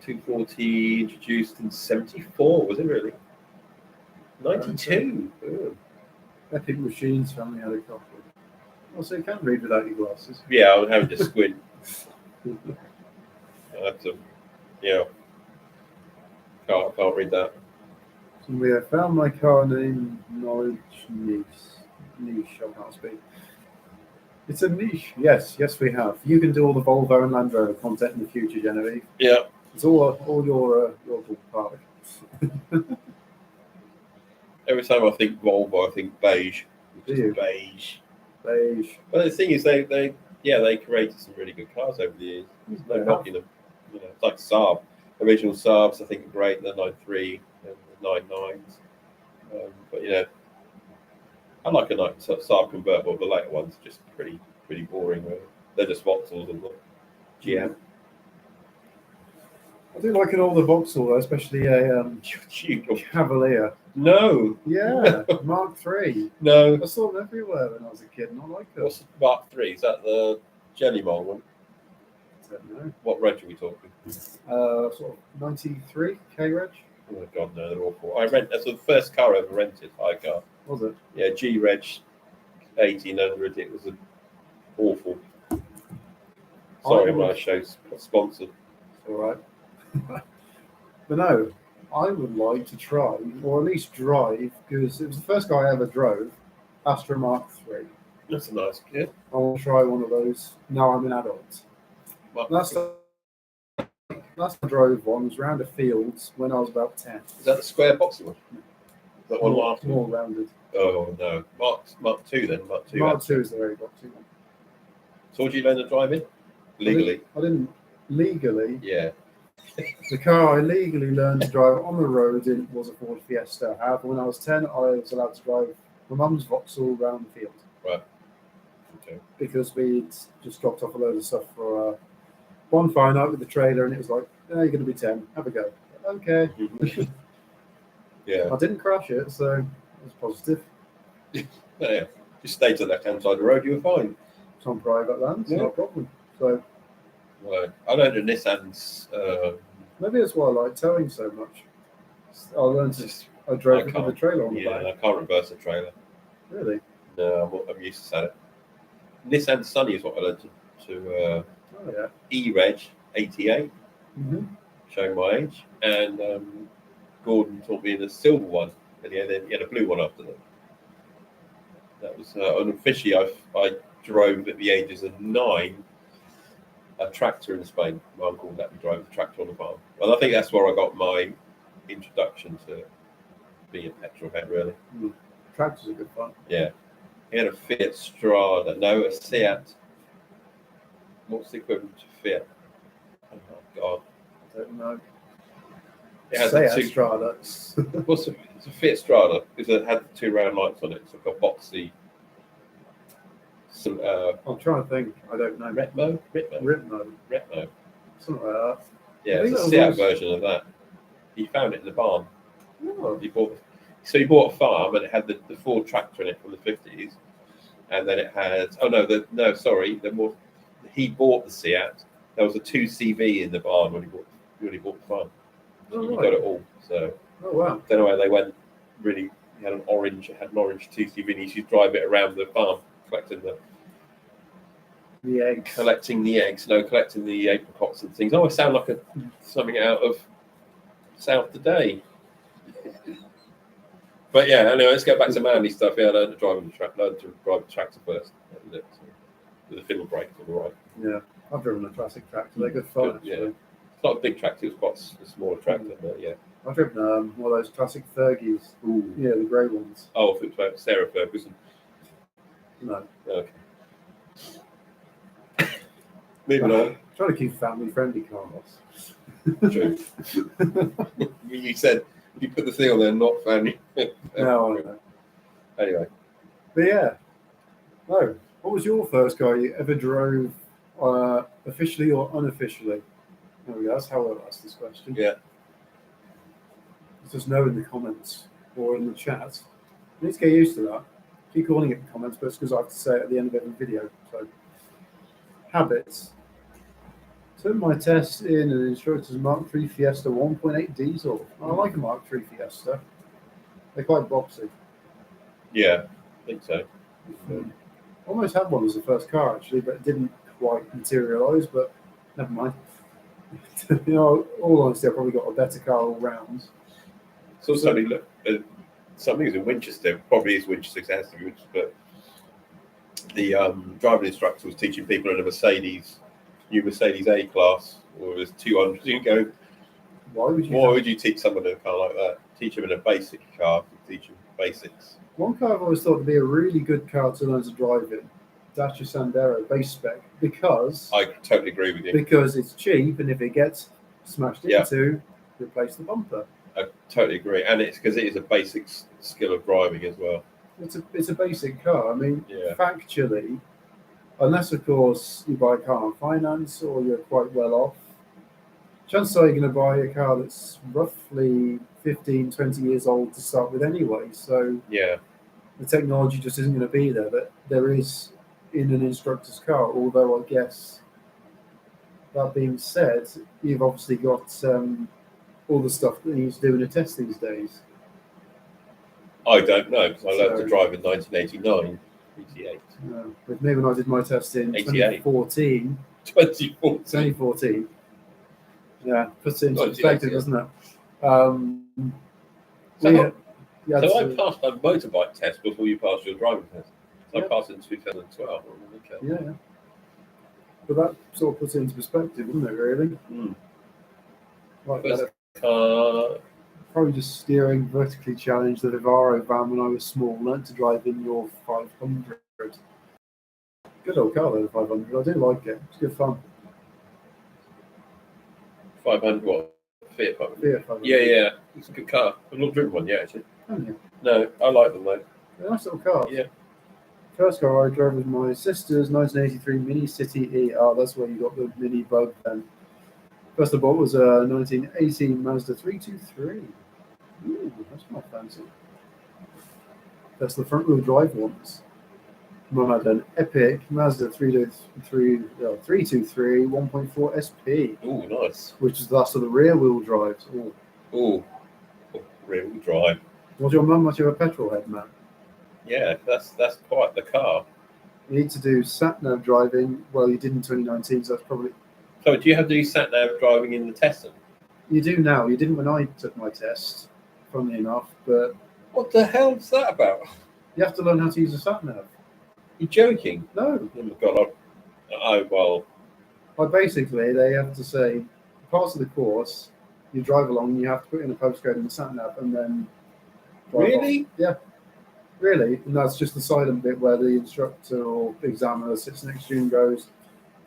240 introduced in 74, was it really? 92. Good. Epic Machines family had a couple. Also, you can't read without your glasses. Yeah, I was having to squint. I had to, can't read that. So we have found my car name, Knowledge Niche. I can't speak. It's a niche. Yes, we have. You can do all the Volvo and Land Rover content in the future, Genevieve. Yeah. It's all your ballpark. Every time I think Volvo, I think beige. Do you? Beige. But the thing is, they created some really good cars over the years. There's no knocking them. It's like Saab. Original Saabs, I think, are great. The 93 and the 99s. But I like a Saab convertible. The later ones are just pretty boring. Really. They're just Vauxhalls and the GM. I do like an older Vauxhall, though, especially a Cavalier. No. Yeah, Mark III. No. I saw them everywhere when I was a kid, and I like them. What's the Mark III? Is that the Jelly Mold one? I don't know. What reg are we talking? Sort of 93 K reg. Oh my god, no, they're awful. That's the first car I ever rented, high car. Was it? Yeah, G reg 1800. It was awful. Sorry, my show's sponsored. It's all right. But no, I would like to try, or at least drive, because it was the first car I ever drove, Astra Mark III. That's a nice kid. I want to try one of those. Now I'm an adult. Last time I drove one was around the fields when I was about 10. Is that the square boxy one? Is that one after? More rounded. Oh no, Mark II then. Mark II. Mark II is the very boxy one. So what did you learn to drive in? Legally? I didn't legally. Yeah. The car I legally learned to drive on the road was a Ford Fiesta. However, when I was 10, I was allowed to drive my mum's Vauxhall around the field. Right. Okay. Because we'd just dropped off a load of stuff for a bonfire night with the trailer, and it was like, you're going to be 10. Have a go. Okay. Yeah. I didn't crash it, so it was positive. Yeah. Just stay to the left-hand side of the road, you were fine. It's on private land, Yeah. no problem. So Right. I know the Nissan's. Maybe that's why I like towing so much. I learned to. Just, I drove it with can't- the trailer on the yeah, back. I can't reverse a trailer. Really? No, I'm used to saying it. Nissan Sunny is what I learned to Oh yeah. E-Reg 88, Mm-hmm. showing my age, and Gordon taught me in the silver one, and he had a blue one after that. That was unofficially I drove at the ages of 9 a tractor in Spain. My uncle let me drive a tractor on the farm, and I think that's where I got my introduction to being a petrol head. Really, Tractors are good fun. yeah. He had a Fiat Strada, no, a Seat. What's the equivalent to Fiat? Oh my God. I don't know. It had Say the two. Strada. It's a Fiat Strada because it had the 2 round lights on it. It's like a boxy. Some I'm trying to think. I don't know. Retmo. Ripmo. Something like that. Yeah, I think it's a that Seat was- version of that. He found it in the barn. Oh. He bought a farm and it had the Ford tractor in it from the 50s, and then it had he bought the Seat. There was a 2CV in the barn when he bought the farm. Oh, He right. got it all. So Oh wow. don't know where they went. Really, he had an orange 2CV, and he used to drive it around the farm, collecting The eggs. collecting the apricots and things. Oh, I sound like something out of South Today. But yeah, anyway, let's get back to manly stuff. Yeah, I learned to drive the tractor first. So, with the fiddle brakes all right. Yeah. I've driven a classic tractor. They're good fun. Good, yeah. Actually. It's not a big tractor, it's quite a smaller tractor, but yeah. I've driven one of those classic Fergies. Ooh. Yeah, the grey ones. Oh, if it's about Sarah Ferguson. No. Okay. Moving on. Trying to keep family friendly cars. True. You said you put the thing on there, not family. No, I know. Anyway. But yeah. No. What was your first car you ever drove, officially or unofficially? There we go. That's how I'll ask this question. Yeah. Just know in the comments or in the chat. You need to get used to that. Keep calling it in the comments, but it's because I have to say it at the end of every video. So, habits. Took my test in an instructor's Mark III Fiesta 1.8 diesel. I like a Mark III Fiesta. They're quite boxy. Yeah, I think so. Almost had one as the first car actually, but it didn't quite materialise. But never mind. All honesty, I probably got a better car all round. So something is in Winchester. Probably is Winchester, 'cause it has to be Winchester. But the driving instructor was teaching people in a new Mercedes A class, or it was 200. You go, Why would you? why would you teach someone in a car like that? Teach them in a basic car. Teach them basics. One car I've always thought to be a really good car to learn to drive in, Dacia Sandero base spec, because I totally agree with you. because it's cheap, and if it gets smashed Yeah. into, replace the bumper. I totally agree, and it's because it is a basic skill of driving as well. It's a basic car. I mean, Yeah. factually, unless of course you buy a car on finance or you're quite well off, chances are you're going to buy a car that's roughly 15, 20 years old to start with anyway. So Yeah, the technology just isn't going to be there. But there is in an instructor's car. Although I guess that being said, you've obviously got all the stuff that you need to do in a test these days. I don't know because I learned So- to drive in 1989, 88, With me when I did my test in 88. 2014. 2014. Yeah, puts it into 98, perspective, yeah. doesn't it? So Yeah, So I passed my motorbike test before you passed your driving test. So I Yeah. passed in 2012. Okay. yeah. But that sort of puts it into perspective, doesn't it, really? Mm. Like First that. car. Probably just steering vertically challenged the Vivaro van when I was small, learnt to drive in your 500. Good old car, though, the 500. I do like it. It's good fun. 500 what? Fiat 500. Yeah, 500. Yeah. It's a good car. I've not driven one yet, actually. Haven't you? No, I like them though. They're nice little cars. Yeah. First car I drove was my sister's 1983 Mini City ER. That's where you got the Mini Bug then. First I bought was a 1918 Mazda 323. Ooh, that's not fancy. That's the front wheel drive ones. Mum had an epic Mazda 323 1.4 SP, Oh, nice. which is the last of the rear wheel drives. Oh, rear wheel drive. Was your mum much of a petrol head, man? Yeah, that's quite the car. You need to do sat nav driving. Well, you did in 2019, so that's probably. So do you have to do sat nav driving in the Tesla? You do now. You didn't when I took my test, funnily enough, but What the hell's that about? you have to learn how to use a sat nav. You're joking? No. Oh my god! Oh well. Like basically, they have to say parts of the course. You drive along, and you have to put in a postcode in the sat nav, and then. Really? Yeah. Really, and that's just the silent bit where the instructor or examiner sits next to you and goes,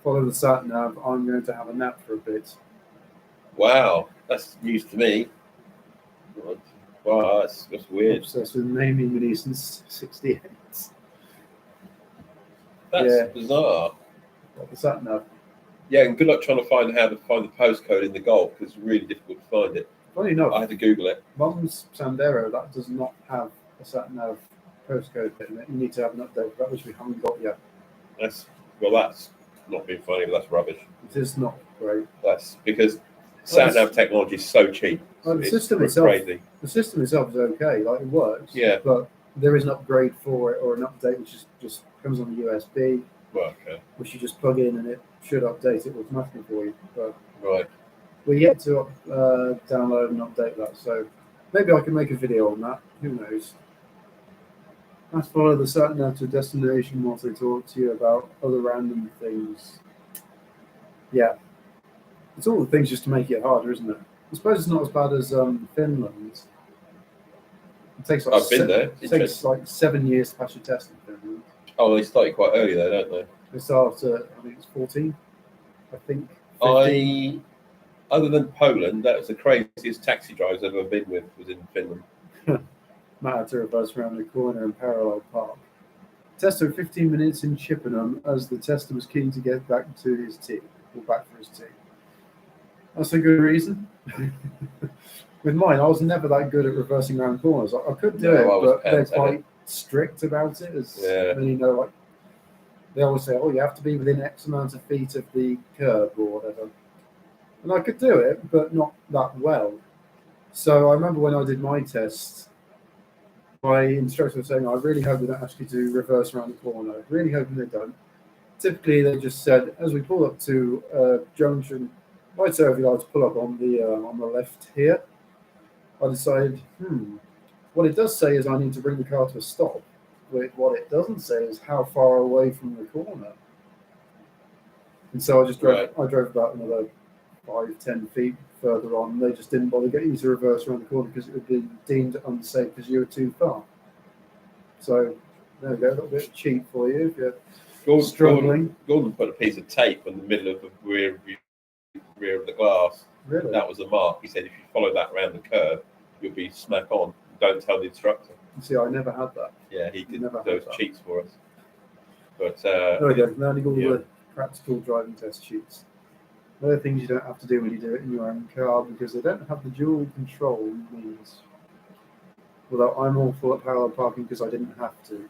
"Follow the sat nav. I'm going to have a nap for a bit." Wow, that's news to me. Wow, that's weird. Obsessed with naming me since '68. That's bizarre. What the sat nav? Yeah, and good luck trying to find how to find the postcode in the Golf because it's really difficult to find it. Funny enough, I had to Google it. Mum's Sandero that does not have a sat nav postcode bit in it. You need to have an update for that, which we haven't got yet. That's not being funny, but that's rubbish. It is not great. That's because sat nav technology is so cheap. Well, the It's system itself, crazy. the system itself is okay. Like it works. Yeah. But there is an upgrade for it or an update which just comes on the USB, Well, okay. which you just plug in and it should update it automatically for you. But Right. we're yet to download and update that, so maybe I can make a video on that. Who knows? Let's follow the sat nav to destination whilst I talk to you about other random things. Yeah. It's all the things just to make it harder, isn't it? I suppose it's not as bad as Finland. It takes like I've been there. It takes like 7 years to pass your test in Finland. Oh, they started quite early though, don't they? They start at, I think it's 14. I think. 15. Other than Poland, that was the craziest taxi drives I've ever been with. Was in Finland. Matt had to reverse around the corner and parallel park. Test took 15 minutes in Chippenham as the tester was keen to get back to his team, or back for his team. That's a good reason. With mine, I was never that good at reversing around corners. I could do it, but they're quite strict about it. You know, like they always say, "Oh, you have to be within X amount of feet of the curb or whatever." And I could do it, but not that well. So I remember when I did my test, my instructor was saying, "I really hope they don't ask you to reverse around the corner. Really hoping they don't." Typically, they just said, as we pull up to a junction, I'd say if you like to pull up on the left here, I decided, what it does say is I need to bring the car to a stop. What it doesn't say is how far away from the corner. And so I just drove. I drove about another 5-10 feet further on. They just didn't bother getting you to reverse around the corner because it would be deemed unsafe because you were too far. So there we go, a little bit cheap for you if you're struggling. Gordon put a piece of tape in the middle of the rear of the glass. Really? That was the mark. He said if you follow that around the curve, you'll be smack on. Don't tell the instructor. You see, I never had that. Yeah, he did those cheats for us. But there we go. Learning all the practical driving test sheets. There are things you don't have to do when you do it in your own car because they don't have the dual control means. Although I'm awful at parallel parking because I didn't have to.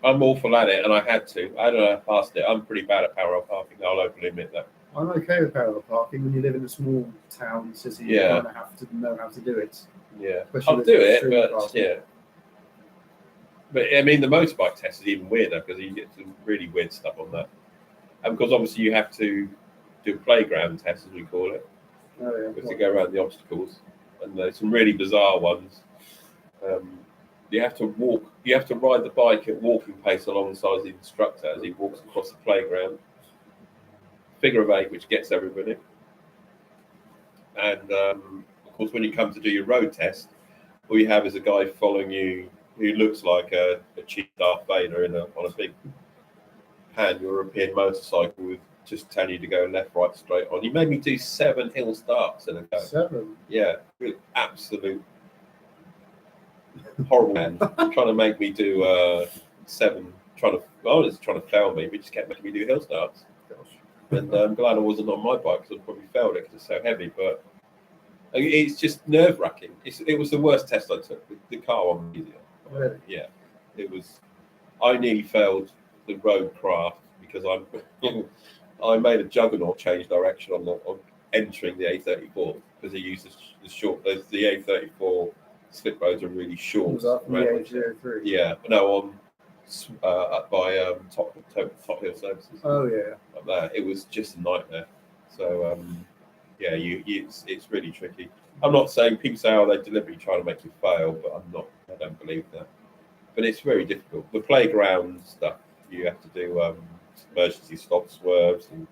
I'm awful at it, and I had to. I don't know, I passed it. I'm pretty bad at parallel parking. I'll openly admit that. I'm okay with parallel parking when you live in a small town city. You kind of have to know how to do it. Yeah, I'll do it, but But I mean, the motorbike test is even weirder because you get some really weird stuff on that. And because obviously you have to do a playground test, as we call it, to go around the obstacles. And there's some really bizarre ones. You have to walk. You have to ride the bike at walking pace alongside the instructor as he walks across the playground. Figure of 8, which gets everybody. And of course, when you come to do your road test, all you have is a guy following you who looks like a cheap Darth Vader on a big pan-European motorcycle with just telling you to go left, right, straight on. He made me do 7 hill starts in a go. 7? Yeah, really absolute horrible man. Trying to make me do 7. I was trying to fail me, but he just kept making me do hill starts. And I'm glad I wasn't on my bike because I'd probably failed it because it's so heavy. But it's just nerve-wracking. It was the worst test I took. The car one was easier. Really? Yeah, it was. I nearly failed the road craft because I made a juggernaut change direction on entering the A34 because they used the short. The A34 slip roads are really short. Was that from the A03? Yeah, no, up by Top Hill Services. Oh yeah. Up there, it was just a nightmare. So yeah, it's really tricky. I'm not saying people say, "Oh, they're deliberately trying to make you fail," but I'm not. I don't believe that. But it's very difficult. The playground stuff, you have to do emergency stop swerves and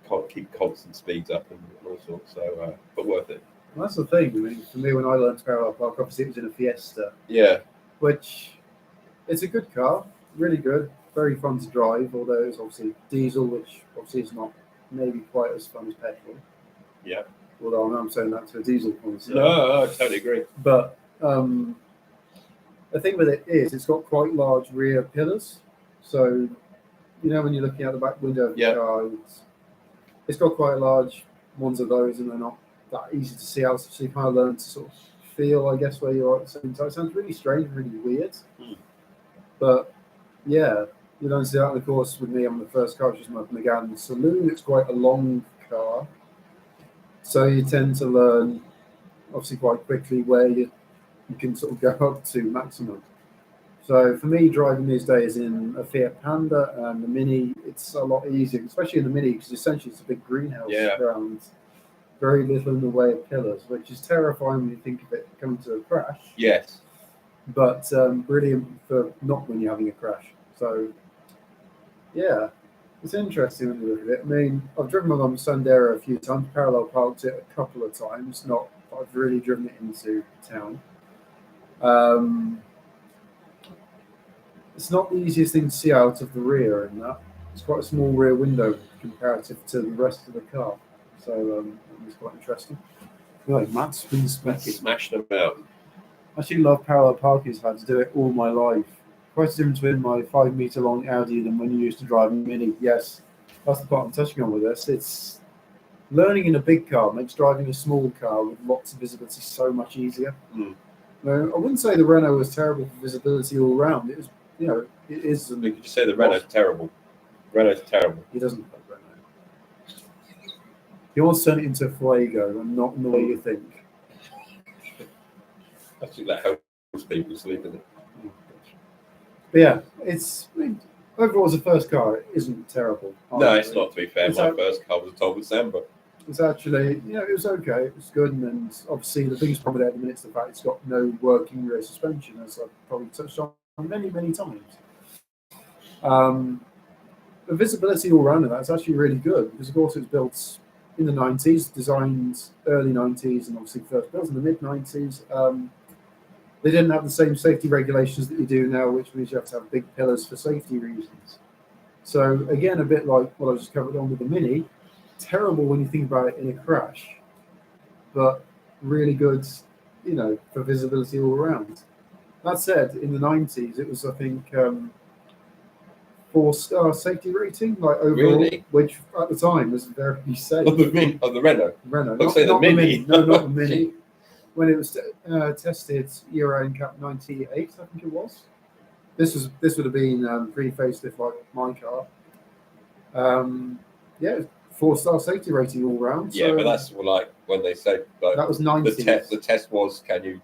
can't keep constant speeds up and all sorts. So, but worth it. Well, that's the thing. I mean, for me, when I learned to parallel park, obviously it was in a Fiesta. Yeah. Which it's a good car, really good, very fun to drive. Although it's obviously diesel, which obviously is not maybe quite as fun as petrol. Yeah. Although I'm saying that to a diesel connoisseur. No, I totally agree. But the thing with it is, it's got quite large rear pillars. So, when you're looking out the back window of the car, it's got quite large ones of those, and they're not that easy to see out. So you kind of learn to sort of feel, I guess, where you are at the same time. It sounds really strange, really weird. But yeah, you don't see that. And of course, with me, I'm the first car, which is my Megane Saloon. It's quite a long car. So you tend to learn, obviously, quite quickly where you can sort of go up to maximum. So for me, driving these days in a Fiat Panda and the Mini, it's a lot easier, especially in the Mini, because essentially it's a big greenhouse around, very little in the way of pillars, which is terrifying when you think of it coming to a crash. Yes. But brilliant for not when you're having a crash. So yeah, it's interesting when you look at it. I mean, I've driven along Sandero a few times, parallel parked it a couple of times, I've really driven it into town. It's not the easiest thing to see out of the rear in that. It's quite a small rear window comparative to the rest of the car. So it's quite interesting. Like Matt's been smashed about. I actually love parallel parking. I've had to do it all my life. Quite a difference between my 5 meter long Audi than when you used to drive a Mini. Yes, that's the part I'm touching on with this. It's learning in a big car makes driving a small car with lots of visibility so much easier. No, I wouldn't say the Renault was terrible for visibility all around. It was, it is. You could just say the Renault's terrible. Renault's terrible. He doesn't like Renault. He wants to turn it into a Fuego and not in the way you think. I think that helps people sleep in it. But yeah, overall as a first car, it isn't terrible. No, it's not, to be fair. My first car was a Talbot Samba. It's actually, it was okay. It was good. And then obviously the biggest problem at the minute is the fact it's got no working rear suspension, as I've probably touched on many, many times. The visibility all around of that is actually really good because, of course, it was built in the 90s, designed early 90s, and obviously first built in the mid 90s. They didn't have the same safety regulations that you do now, which means you have to have big pillars for safety reasons. So again, a bit like what I just covered on with the Mini, terrible when you think about it in a crash, but really good, for visibility all around. That said, in the 90s, it was, I think, 4-star safety rating, like overall, really? Which at the time was very safe. On the Renault? Renault. Not the Mini. No, not the Mini. When it was tested Euro NCAP 98, I think it was. This would have been pre-facelift like my car. 4-star safety rating all round. Yeah, but that's like when they said like that was 90s. The test was, can you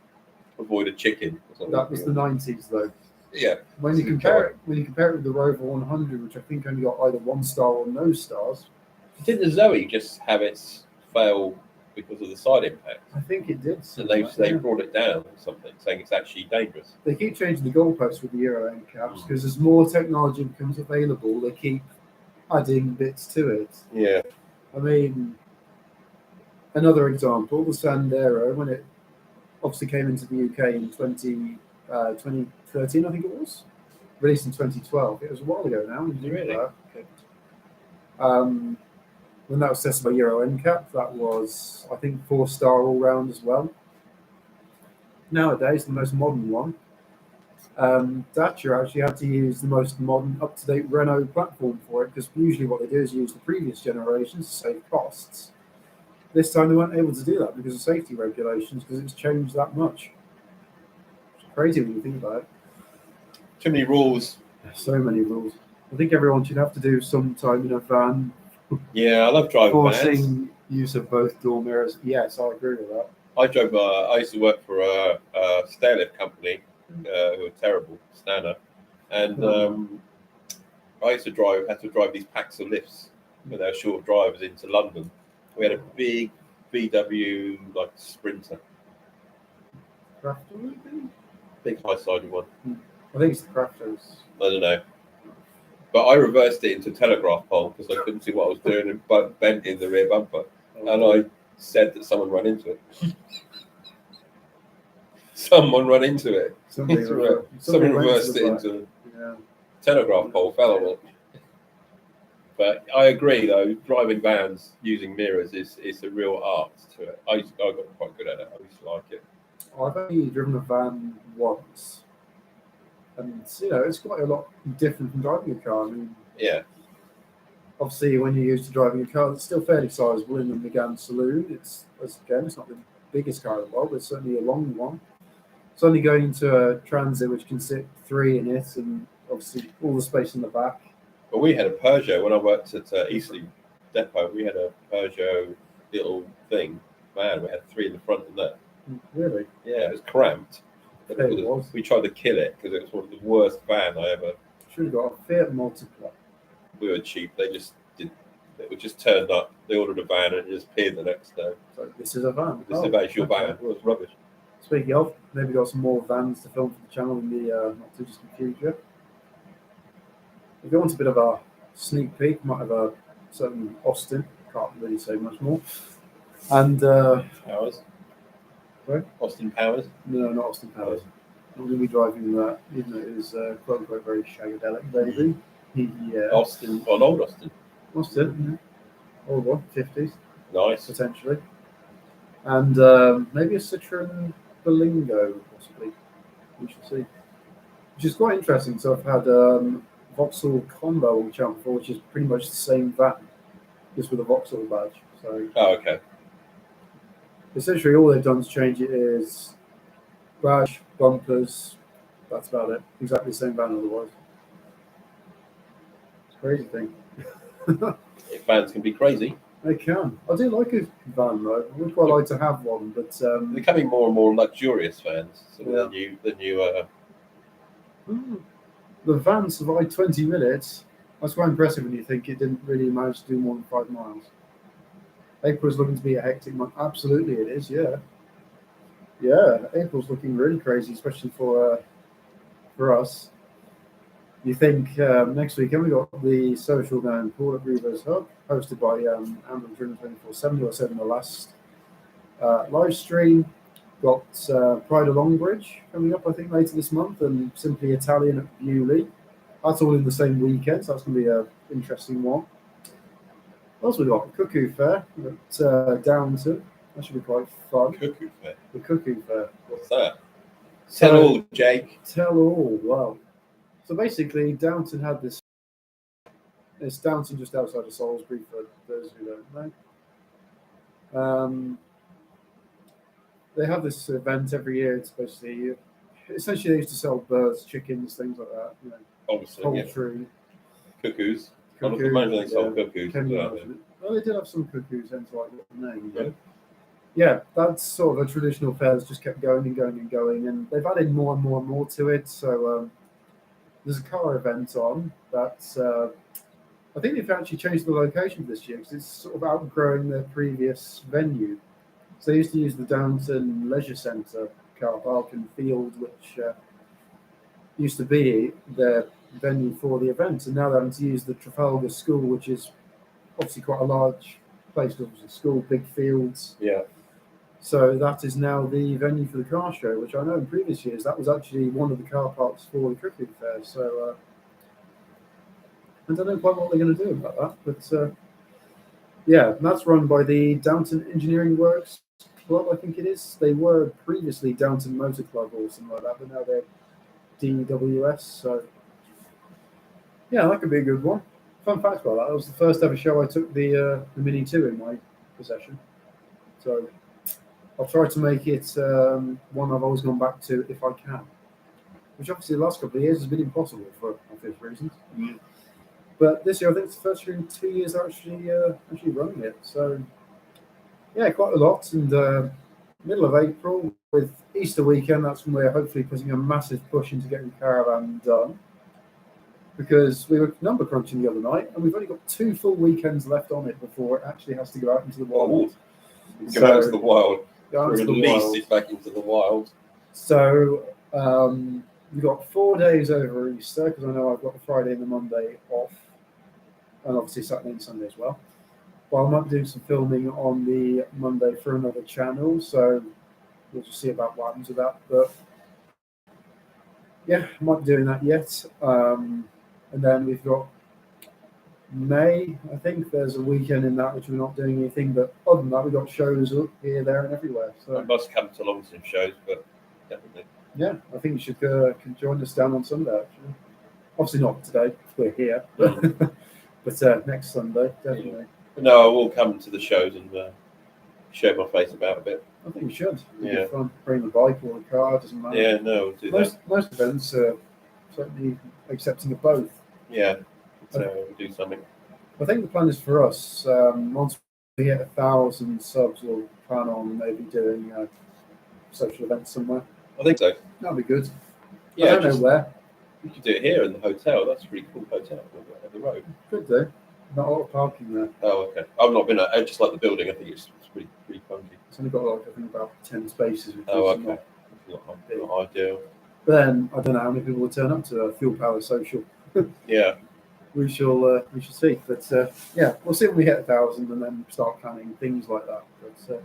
avoid a chicken? Or something? That was the 90s though. Yeah. When you compare it with the Rover 100, which I think only got either 1 star or no stars. Didn't the Zoe just have its fail because of the side impact? I think it did. And they brought it down or something, saying it's actually dangerous. They keep changing the goalposts with the Euro NCAPs because as more technology becomes available, they keep adding bits to it. Yeah. I mean, another example, the Sandero, when it obviously came into the UK in 2013, I think it was, released in 2012. It was a while ago now. Really? Okay. When that was tested by Euro NCAP, that was, I think, 4-star all round as well. Nowadays, the most modern one, Dacia actually had to use the most modern, up-to-date Renault platform for it, because usually what they do is use the previous generations to save costs. This time they weren't able to do that because of safety regulations, because it's changed that much. It's crazy when you think about it. Too many rules So many rules. I think everyone should have to do some time in a van, Yeah, I love driving vans. forcing use of both door mirrors. Yes, I agree with that. I drove. I used to work for a stairlift company who were terrible, Stanner, and I used to had to drive these packs of lifts when they were short drivers into London. We had a big VW like Sprinter, Crafter, I think. big high-sided one. I think it's the Crafters. I don't know, but I reversed it into telegraph pole because I couldn't see what I was doing and bent in the rear bumper, and I said that someone ran into it. Someone ran into it. Somebody reversed it into telegraph pole, fell on it. But I agree, though, driving vans using mirrors is a real art to it. I got quite good at it. I used to like it. I've only driven a van once, and it's quite a lot different from driving a car. I mean, yeah. Obviously, when you're used to driving a car, it's still fairly sizable in the Megane Saloon. It's not the biggest car in the world, but it's certainly a long one. It's only going into a Transit which can sit 3 in it, and obviously all the space in the back. But we had a Peugeot when I worked at Eastleigh Depot. We had a Peugeot little thing, van. We had 3 in the front and that. Really? Yeah, it was cramped. It was. We tried to kill it because it was one of the worst van I ever. Should have got a Fiat Multipla. We were cheap. They just did. It just turned up. They ordered a van and it just appeared the next day. So this is a van. This is a van. It's your van. It was rubbish. Speaking of, maybe got some more vans to film for the channel in the not too distant future. If you want a bit of a sneak peek, might have a certain Austin. Can't really say much more. And Powers. Sorry? Austin Powers? No, not Austin Powers. I'm going to be driving that, even though it is quote unquote very shagadelic, baby. Yeah. Austin, an old Austin. Austin, old one, 50s. Nice. Potentially. And maybe a Citroen Berlingo, possibly. We should see. Which is quite interesting. So I've had Vauxhall Combo on the channel before, which is pretty much the same van, just with a Vauxhall badge. So. Oh, okay. Essentially, all they've done to change it is badge, bumpers. That's about it. Exactly the same van otherwise. It's a crazy thing. Vans can be crazy. They can. I do like a van though. I would quite like to have one, but they're becoming more and more luxurious vans. So the new. The van survived 20 minutes. That's quite impressive when you think it didn't really manage to do more than 5 miles. April's looking to be a hectic month. Absolutely, it is. Yeah. April's looking really crazy, especially for us. You think next weekend we got the social man Paul at Rever's Hub, hosted by Amber Driven 24/7, who I said in the last live stream. Got Pride of Longbridge coming up, I think, later this month, and Simply Italian at Bewley. That's all in the same weekend, so that's going to be an interesting one. Also, we got Cuckoo Fair at Downton. That should be quite fun. Cuckoo Fair. The Cuckoo Fair. What's that? Tell all, Jake. Tell all. Wow. So basically, Downton had this. It's Downton just outside of Salisbury for those who don't know. They have this event every year. It's basically, essentially, they used to sell birds, chickens, things like that. Obviously, poultry, Cuckoos. I don't imagine they sold cuckoos. Well, they did have some cuckoos, hence why I got the name. Yeah, that's sort of a traditional fair that's just kept going and going and going, and they've added more and more and more to it. So there's a car event on that. I think they've actually changed the location this year because it's sort of outgrowing their previous venue. So they used to use the Downton Leisure Centre car park and field, which used to be their venue for the event, and now they're having to use the Trafalgar School, which is obviously quite a large place. Obviously, school, big fields. Yeah. So that is now the venue for the car show, which I know in previous years that was actually one of the car parks for the Cuckoo Fair. So I don't know quite what they're going to do about that, but yeah, that's run by the Downton Engineering Works Club, I think it is. They were previously Downton Motor Club or something like that, but now they're DWS. So yeah, that could be a good one. Fun fact about that: that was the first ever show I took the Mini 2 in my possession. So I'll try to make it one I've always gone back to if I can. which obviously the last couple of years has been impossible for obvious reasons. Mm. But this year, I think it's the first year in 2 years actually running it. So yeah, quite a lot. And middle of April with Easter weekend, that's when we're hopefully putting a massive push into getting the caravan done. Because we were number crunching the other night, and we've only got 2 full weekends left on it before it actually has to go out into the wild. Go out into the wild. Go out into the Release wild. it back into the wild. So we've got 4 days over Easter, because I know I've got the Friday and the Monday off, and obviously Saturday and Sunday as well. But I might do some filming on the Monday for another channel, so we'll just see about what happens with that. But yeah, I'm not doing that yet. And then we've got May, I think there's a weekend in that which we're not doing anything, but other than that, we've got shows up here, there, and everywhere. So I must come to long some shows, but definitely. yeah, I think you should can join us down on Sunday. Actually, obviously not today because we're here, but next Sunday definitely. No, I will come to the shows and show my face about a bit. I think you should. Yeah. Be fun. Bring the bike or the car, doesn't matter. Yeah, no, we'll do that. Most events are certainly accepting of both. Yeah, so we'll do something. I think the plan is for us, once we hit 1,000 subs, we'll plan on maybe doing a social event somewhere. I think so. That'd be good. Yeah, I don't know where. You could do it here in the hotel. That's a pretty cool hotel at the road. Could do. Not a lot of parking there. Oh, okay. I've not been. I just like the building. I think it's pretty funky. It's only got like, I think about 10 spaces. Which Oh, is okay. Not ideal. But then I don't know how many people will turn up to a Fuel Power Social. Yeah. We shall see. But yeah, we'll see when we hit 1,000 and then start planning things like that. But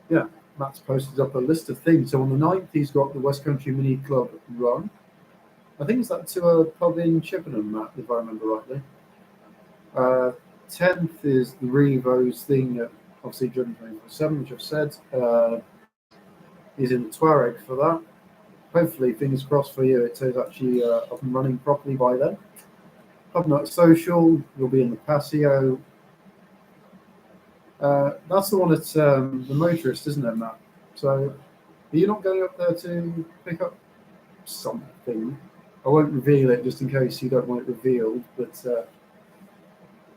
yeah, Matt's posted up a list of things. So on the 9th, he's got the West Country Mini Club run. I think it's that to a pub in Chippenham, Matt, if I remember rightly. 10th is the Revo's thing at obviously Driven 24/7, which I've said. He's in the Tuareg for that. Hopefully, fingers crossed for you, it is actually up and running properly by then. Hubnut Social, you'll be in the Paseo. That's the one at the Motorist, isn't it, Matt? So, are you not going up there to pick up something? I won't reveal it just in case you don't want it revealed, but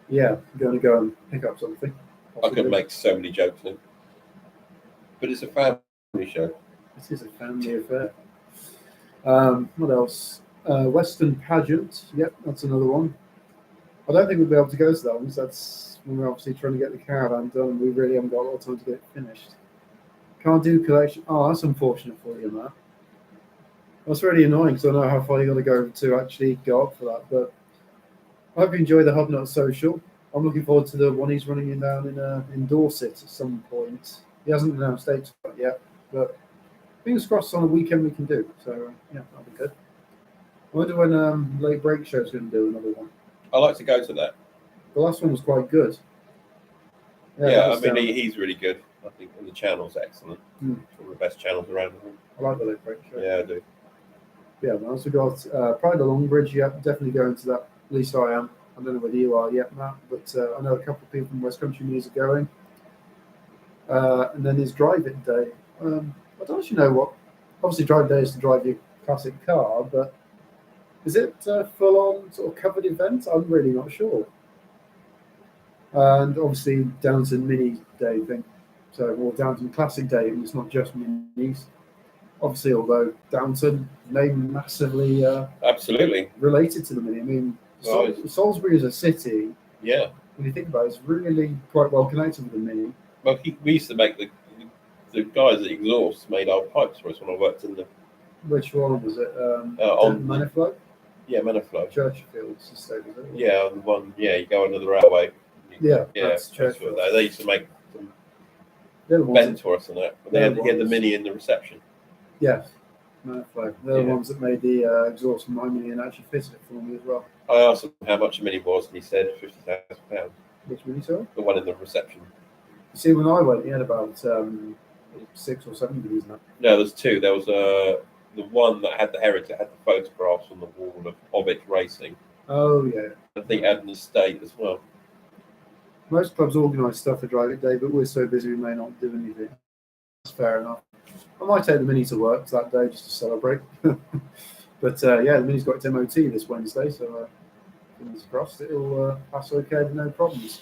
yeah, I'm going to go and pick up something. I could make so many jokes in. But it's a family show. This is a family affair. What else? Western Pageant. Yep, that's another one. I don't think we'll be able to go to that one because that's when we're obviously trying to get the caravan done and we really haven't got a lot of time to get it finished. Can't do collection. Oh, that's unfortunate for you, Matt. That's really annoying because I know how far you got to go to actually go up for that. But I hope you enjoy the Hubnut Social. I'm looking forward to the one he's running down in Dorset at some point. He hasn't announced dates yet, but fingers crossed on a weekend we can do. So yeah, that'll be good. I wonder when Late Break Show's going to do another one. I like to go to that. The last one was quite good. Yeah, I mean he's really good. I think and the channel's excellent. One of the best channels around. I like the Late Break Show. Yeah, I do. Yeah, we also got Pride of Longbridge. Yeah, definitely going to that. At least I am. I don't know whether you are yet, Matt, but I know a couple of people from West Country News are going. And then there's Drive It Day. I don't actually know what. Obviously, Drive Day is to drive your classic car, but is it a full-on sort of covered event? I'm really not sure. And obviously, Downton Mini Day thing. So, or Downton Classic Day, and it's not just minis. Obviously, although Downton name massively absolutely related to the Mini. I mean, Salisbury is a city. Yeah. When you think about it, it's really quite well connected with the Mini. Well, we used to make the guys at Exhaust made our pipes for us when I worked in the. Which one was it? On Maniflow? Yeah, Maniflow. Churchfield's estate, was it? Yeah, on the one. Yeah, you go under the railway. Yeah, that's Churchfield. They used to make some bent for us and that. But they had the Mini in the reception. Yes, Maniflow. They're the ones that made the exhaust from my Mini and actually fitted it for me as well. I asked him how much a Mini was, and he said £50,000. Which Mini, sorry? The one in the reception. You see, when I went, he had about 6 or 7 Minis now. No, there's two. There was the one that had the heritage, that had the photographs on the wall of it racing. Oh, yeah. I think it had an estate as well. Most clubs organise stuff for Drive It Day, but we're so busy we may not do anything. That's fair enough. I might take the Mini to work that day just to celebrate. But yeah, the Mini's got its MOT this Wednesday, so fingers crossed it'll pass okay with no problems.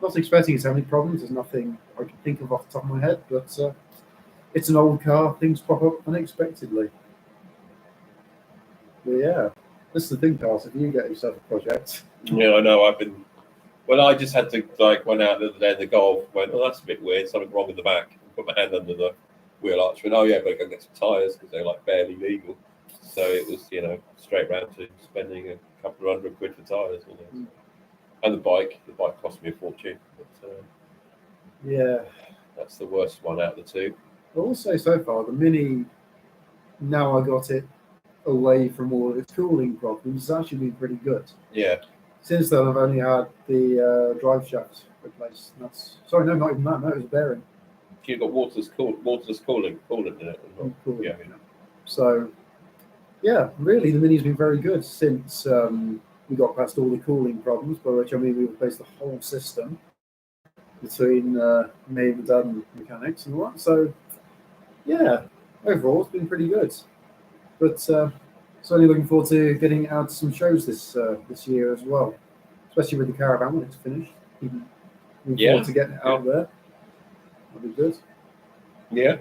Not expecting it to have any problems. There's nothing I can think of off the top of my head, but it's an old car. Things pop up unexpectedly. But yeah, this is the thing, Carl. If you get yourself a project, Yeah, I know. I've been. Well, I just had to went out the other day in the Golf. Went, oh, that's a bit weird. Something wrong in the back. Put my hand under the wheel arch. Went, oh yeah, but I go get some tyres because they're barely legal. So it was, straight round to spending a couple of £100 for tyres. And the bike cost me a fortune. But, yeah. That's the worst one out of the two. I will say so far, the Mini, now I got it away from all of its cooling problems, it's actually been pretty good. Yeah. Since then, I've only had the drive shaft replaced. Sorry, no, not even that. No, it was a bearing. You've got waterless coolant in it. Cooling, yeah. So, yeah, really, the Mini's been very good since we got past all the cooling problems, by which I mean we replaced the whole system between me and the dad and mechanics and all that. So, yeah, overall, it's been pretty good. But certainly looking forward to getting out to some shows this year as well, especially with the caravan when it's finished. Looking forward to getting it out there. That'll be good. Yeah,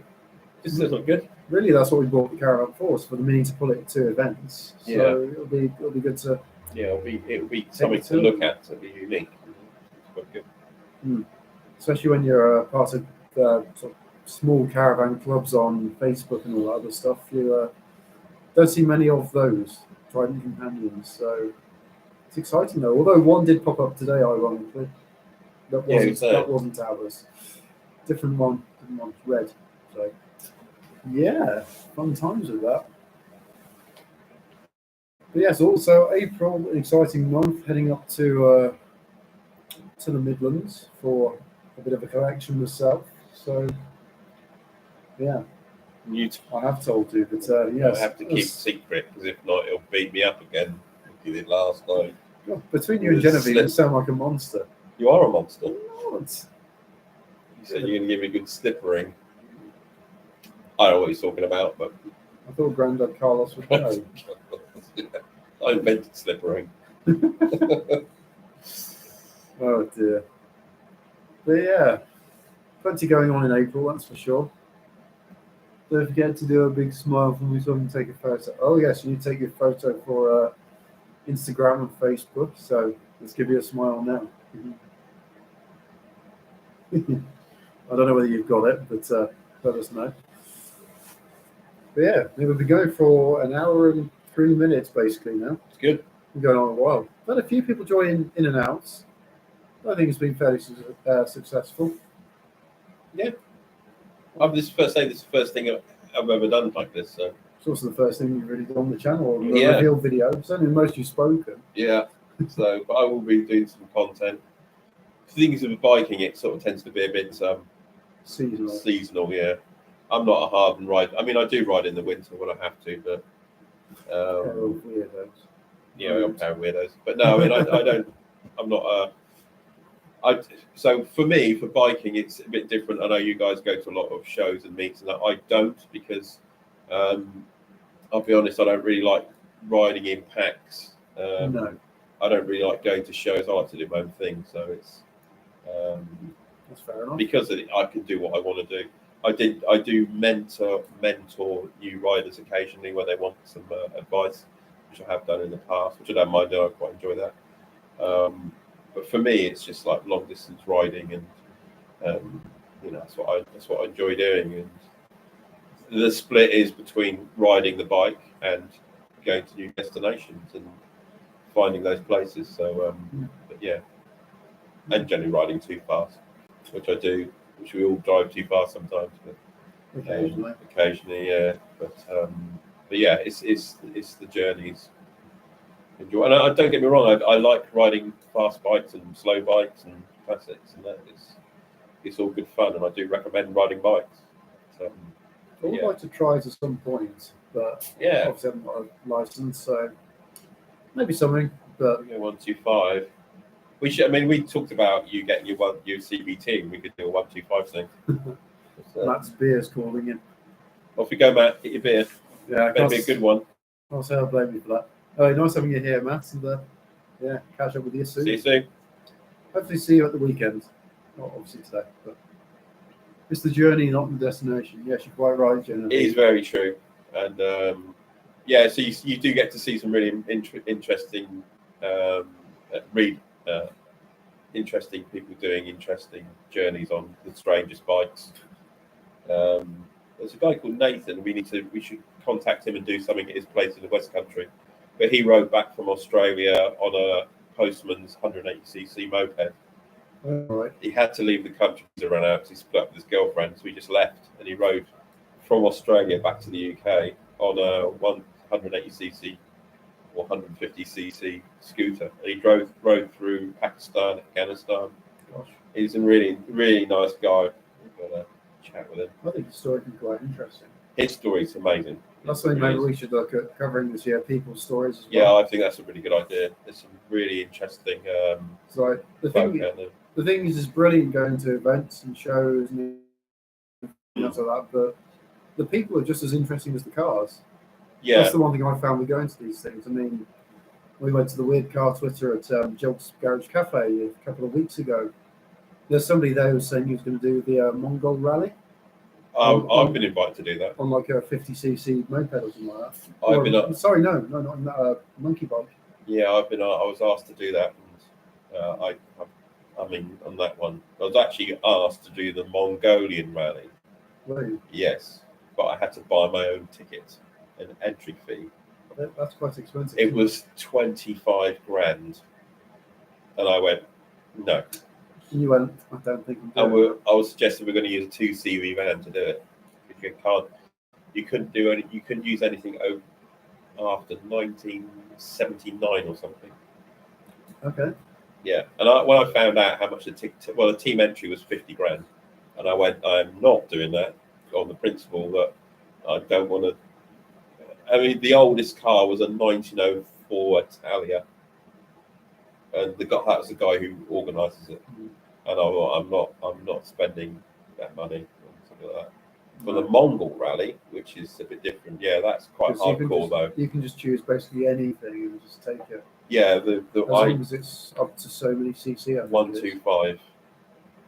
this is good. Really, that's what we bought the caravan for the Mini to pull it to events. So it'll be good to. Yeah, it'll be something to look at to be unique. It's quite good. Especially when you're part of sort of small caravan clubs on Facebook and all that other stuff. You don't see many of those Trident companions, so it's exciting though. Although one did pop up today, ironically. That wasn't ours. Different one, red. So yeah, fun times with that. But yes, also April, an exciting month, heading up to the Midlands for a bit of a collection myself. So yeah. I have told you, but yes. I have to keep it secret because if not, it'll beat me up again. Like it did last night. God, between you and Genevieve, you sound like a monster. You are a monster. I'm not. You said you're going to give me a good slippering. I don't know what you're talking about, but I thought Grandad Carlos would know. I invented slippering. Oh dear. But yeah, plenty going on in April, that's for sure. Don't forget to do a big smile for me so I can take a photo. Oh yes, you need to take your photo for Instagram and Facebook. So let's give you a smile now. I don't know whether you've got it, but let us know. But yeah, we've been going for an hour and 3 minutes basically now. It's good. We're going on a while. But a few people join in and out. I think it's been fairly successful. Yeah. This is the first thing I've ever done like this. So. It's also the first thing you've really done on the channel, the reveal video. It's only the most you've spoken. Yeah. So, but I will be doing some content. Things of biking, it sort of tends to be a bit seasonal. Yeah. I'm not a hardened rider. I mean, I do ride in the winter when I have to, but weirdos. Yeah, I'm pair of weirdos. But no, I mean, I don't. I'm not. So for me, for biking, it's a bit different. I know you guys go to a lot of shows and meets, and I don't because I'll be honest, I don't really like riding in packs. No, I don't really like going to shows. I like to do my own thing. So it's that's fair enough. Because I can do what I want to do. I do mentor new riders occasionally when they want some advice, which I have done in the past, which I don't mind. I quite enjoy that. But for me, it's just like long distance riding, and that's what I enjoy doing. And the split is between riding the bike and going to new destinations and finding those places. So, but yeah, and generally riding too fast, which I do, which we all drive too fast sometimes. But occasionally, yeah. But yeah, it's the journeys. Enjoy, and don't get me wrong, I like riding fast bikes and slow bikes and classics, and that it's all good fun, and I do recommend riding bikes. So, I would like to try it at some point, but yeah, obviously I haven't got a license, so maybe something. But 125. We should. I mean, we talked about you getting your CBT. We could do a 125 thing. Matt's beer's calling in. Off you go, Matt. Get your beer. Yeah, better be a good one. I'll say I'll blame you for that. All right, nice having you here, Matt, and yeah, catch up with you soon. See you soon. Hopefully, see you at the weekend. Not obviously today, but it's the journey, not the destination. Yes, you're quite right, Jenna. It is very true, and yeah, so you do get to see some really interesting, read interesting people doing interesting journeys on the strangest bikes. There's a guy called Nathan. We should contact him and do something at his place in the West Country. But he rode back from Australia on a Postman's 180cc moped. All right. He had to leave the country to run out because he split up with his girlfriend, so he just left and he rode from Australia back to the UK on a 180cc or 150cc scooter. And he rode through Pakistan, Afghanistan. Gosh, He's a really, really nice guy. We've got a chat with him. I think the story can be quite interesting. His story's amazing. That's something maybe we should look at covering this year, people's stories as well. Yeah, I think that's a really good idea. There's some really interesting So the thing is, it's brilliant going to events and shows and things like that, but the people are just as interesting as the cars. Yeah, That's the one thing I found with going to these things. I mean, we went to the Weird Car Twitter at Jilt's Garage Cafe a couple of weeks ago. There's somebody there who was saying he was going to do the Mongol Rally. I've been invited to do that. On like a 50cc moped or something like that. I've been sorry, no, not on that monkey bike. Yeah, I was asked to do that. And, I mean, on that one, I was actually asked to do the Mongolian Rally. Really? Yes, but I had to buy my own ticket, an entry fee. That's quite expensive. It was 25 grand, and I went no. And you went, I don't think I'm doing it. I was suggesting we're going to use a 2CV van to do it. You couldn't use anything after 1979 or something. Okay. Yeah, and when I found out how much the team entry was 50 grand, and I went, I'm not doing that on the principle that I don't want to. I mean, the oldest car was a 1904 Italia, and that was the guy who organises it. And I'm not spending that money on something like that. For the Mongol Rally, which is a bit different, yeah, that's quite hardcore though. You can just choose basically anything and just take it. Yeah, as long as it's up to so many cc. 125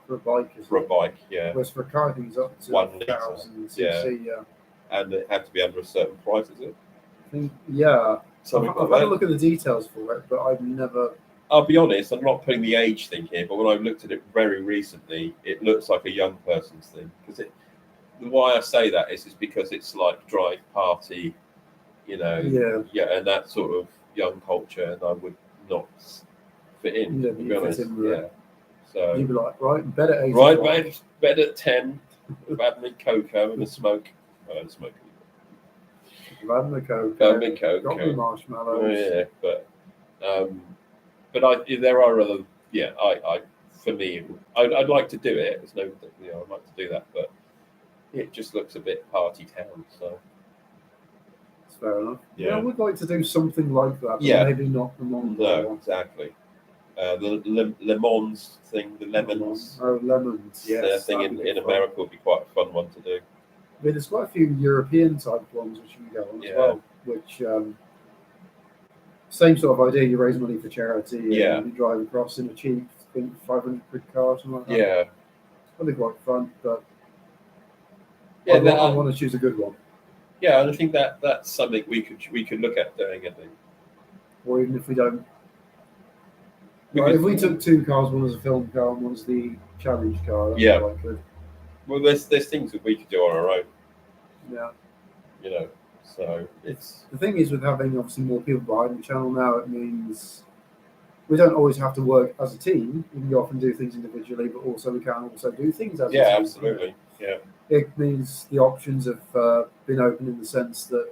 for a bike. For a bike, yeah. Whereas for a car, I think it's up to 1,000 cc. Yeah. And it had to be under a certain price, is it? I think, yeah. Something I've had a look at the details for it, but I've never. I'll be honest, I'm not putting the age thing here, but when I looked at it very recently, it looks like a young person's thing. Because why I say that is because it's like drive party, yeah, and that sort of young culture, and I would not fit in. Yeah, to be honest, So you'd be like, right, bed at 8. Right, bed at 10, bad me cocoa and a smoke. I don't smoke anymore. Bad me cocoa. Got me marshmallows. Yeah, but there are other. Yeah, for me, I'd like to do it. There's no, I'd like to do that, but it just looks a bit party town. So that's fair enough. Yeah, I would like to do something like that. But maybe not the Mongol. No, exactly. The Le Mans thing, the Lemons. Oh, Lemons. Yes. Thing in America would be quite a fun one to do. I mean, there's quite a few European type ones which you can go on as well, which same sort of idea. You raise money for charity and you drive across in a cheap, I think, 500 quid car or something like that. Yeah. I think quite fun, but I want to choose a good one. Yeah, and I think that's something we could look at doing, I think. Or even if we don't. If we took two cars, one was a film car and one's the challenge car, that's quite good. Well, there's things that we could do on our own. Yeah. So it's the thing is with having obviously more people behind the channel now. It means we don't always have to work as a team. We can often do things individually, but also we can also do things as a team. Yeah, absolutely. Yeah. It means the options have been open in the sense that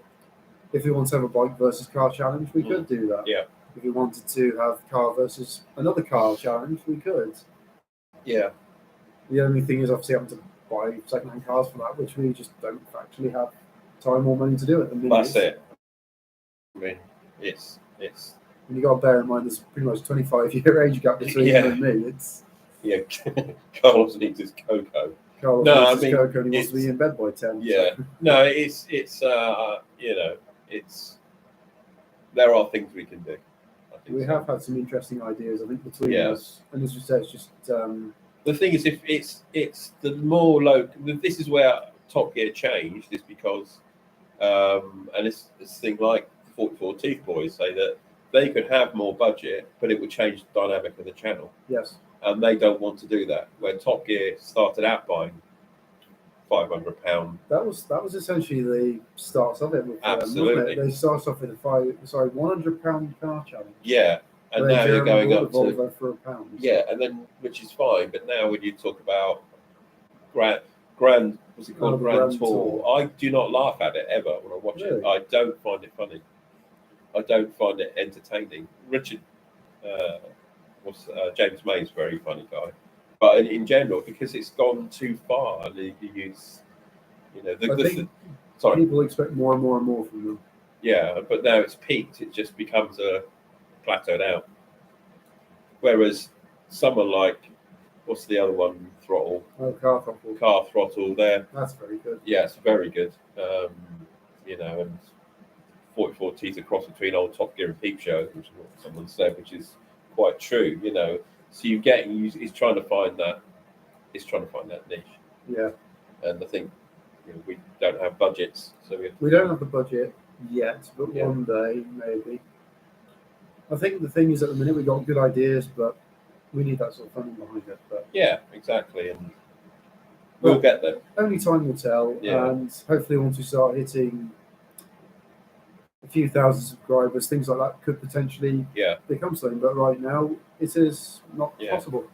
if we want to have a bike versus car challenge, we could do that. Yeah. If we wanted to have car versus another car challenge, we could. Yeah. The only thing is obviously having to buy second-hand cars for that, which we just don't actually have time or money to do at the minute. That's it. I mean, it's. And you got to bear in mind there's pretty much 25-year age gap between you and me. It's Carlos needs his cocoa. Carlos needs his cocoa and he wants to be in bed by 10. Yeah. So. No, it's there are things we can do. I think We so. have had some interesting ideas, I think, between Yeah. us. And as you said, it's just The thing is, if it's the more local. This is where Top Gear changed, is because and it's this thing like 44 Teeth Boys say that they could have more budget, but it would change the dynamic of the channel, yes. and they don't want to do that. When Top Gear started out buying £500, That was essentially the start of it with them, Absolutely. wasn't it? They started off with a £100 car challenge. yeah, and Where now you're Jeremy going bought up the to Volvo for £1. yeah, and then which is fine. But now when you talk about grand what's it called, Oh, the Grand Grand Tour, Tour. I do not laugh at it ever when I watch Really? it. I don't find it funny. I don't find it entertaining. Richard, James May's a very funny guy, but in general, because it's gone too far, and you use, I think sorry, people expect more and more and more from them. yeah, but now it's peaked. It just becomes a plateaued out. Whereas someone like, what's the other one? Throttle, Oh, car throttle. Car Throttle. There, That's very good. yeah, it's very good. And 44 T's a cross between old Top Gear and Peep Show, which is what someone said, which is quite true. So you're getting, he's trying to find that. He's trying to find that niche, Yeah. and I think we don't have budgets, so We don't have the budget yet, but Yeah. one day maybe. I think the thing is, at the minute we got good ideas, but we need that sort of funding behind it. But yeah, exactly, and we'll Well, get there. only time will tell. Yeah. And hopefully, once we start hitting a few thousand subscribers, things like that could potentially Yeah, become something. But right now, it is not Yeah. possible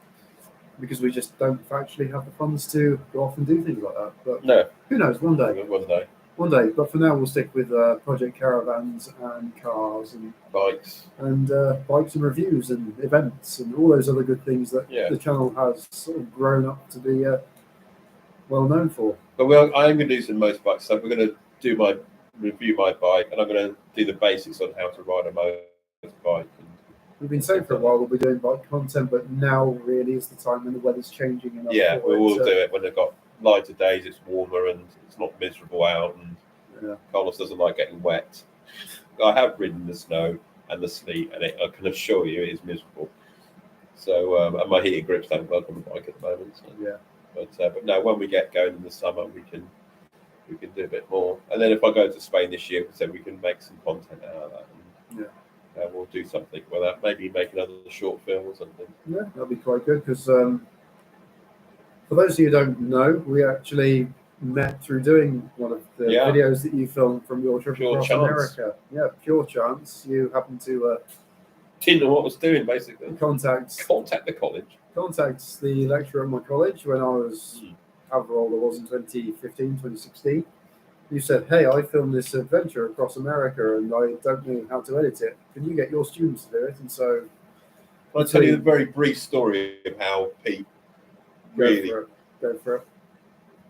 because we just don't actually have the funds to go off and do things like that. But no, who knows? One day. one day, One day. But for now, we'll stick with project caravans and cars and bikes. bikes and reviews and events and all those other good things that Yeah. the channel has sort of grown up to be well known for. But I'm going to do some motorbike stuff. We're going to review my bike, and I'm going to do the basics on how to ride a motorbike. We've been saying for a while we'll be doing bike content, but now really is the time when the weather's changing enough. Yeah, for we it will to- do it when they've got lighter days. It's warmer and it's not miserable out, and Yeah. Carlos doesn't like getting wet. I have ridden the snow and the sleet, and I can assure you it is miserable. So, and my heated grips don't work on the bike at the moment. So. Yeah. But no, when we get going in the summer, we can do a bit more. And then if I go to Spain this year, so we can make some content out of that. And, we'll do something with that. Maybe make another short film or something. Yeah, that'll be quite good because for those of you who don't know, we actually met through doing one of the Yeah. videos that you filmed from your trip Pure across chance. America. Yeah, pure chance. You happened to Didn't know what I was doing, basically. contact the college. the lecturer at my college when I was, however old I was, in 2015, 2016. You said, hey, I filmed this adventure across America and I don't know how to edit it. Can you get your students to do it? And so I'll tell you the very brief story of how Pete really. Go for it.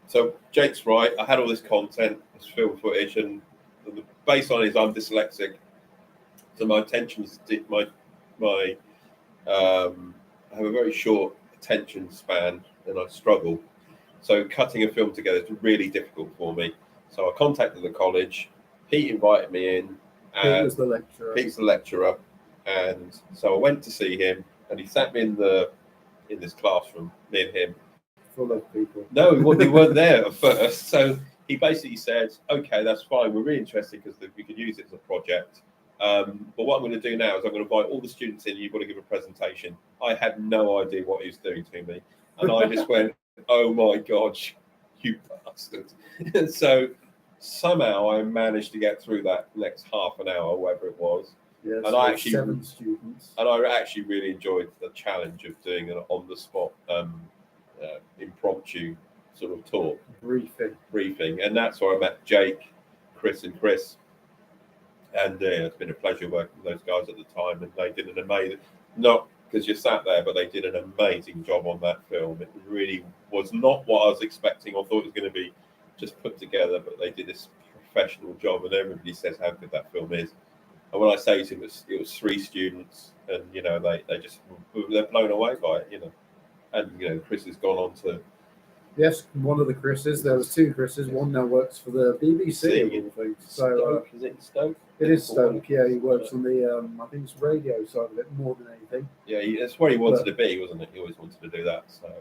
So Jake's right. I had all this content, this film footage, and the baseline is I'm dyslexic, so my attention I have a very short attention span, and I struggle. So cutting a film together is really difficult for me. So I contacted the college. Pete invited me in. Pete was the lecturer. Pete's the lecturer, and so I went to see him, and he sat me in this classroom near him. Full of people. No, they weren't there at first. So he basically said, "Okay, that's fine. We're really interested because we could use it as a project. But what I'm going to do now is I'm going to invite all the students in. You've got to give a presentation." I had no idea what he was doing to me, and I just went, "Oh my God, you bastard!" And so somehow I managed to get through that next half an hour, whatever it was. Yes, And I actually 7 students. And I actually really enjoyed the challenge of doing an on-the-spot impromptu sort of talk briefing, and that's where I met Jake, Chris, and Chris. And it's been a pleasure working with those guys at the time, and they did an amazing, not because you sat there, but they did an amazing job on that film. It really was not what I was expecting. I thought it was going to be just put together, but they did this professional job, and everybody says how good that film is. And when I say to them, it was 3 students, and they're blown away by it, And Chris has gone on to Yes, one of the Chris's. There was two Chris's. One now works for the BBC of all things. So Stoke, is it Stoke? it is Stoke. Yeah, he works on the I think it's radio side of it more than anything. Yeah, that's where he wanted to be, wasn't it? He always wanted to do that. So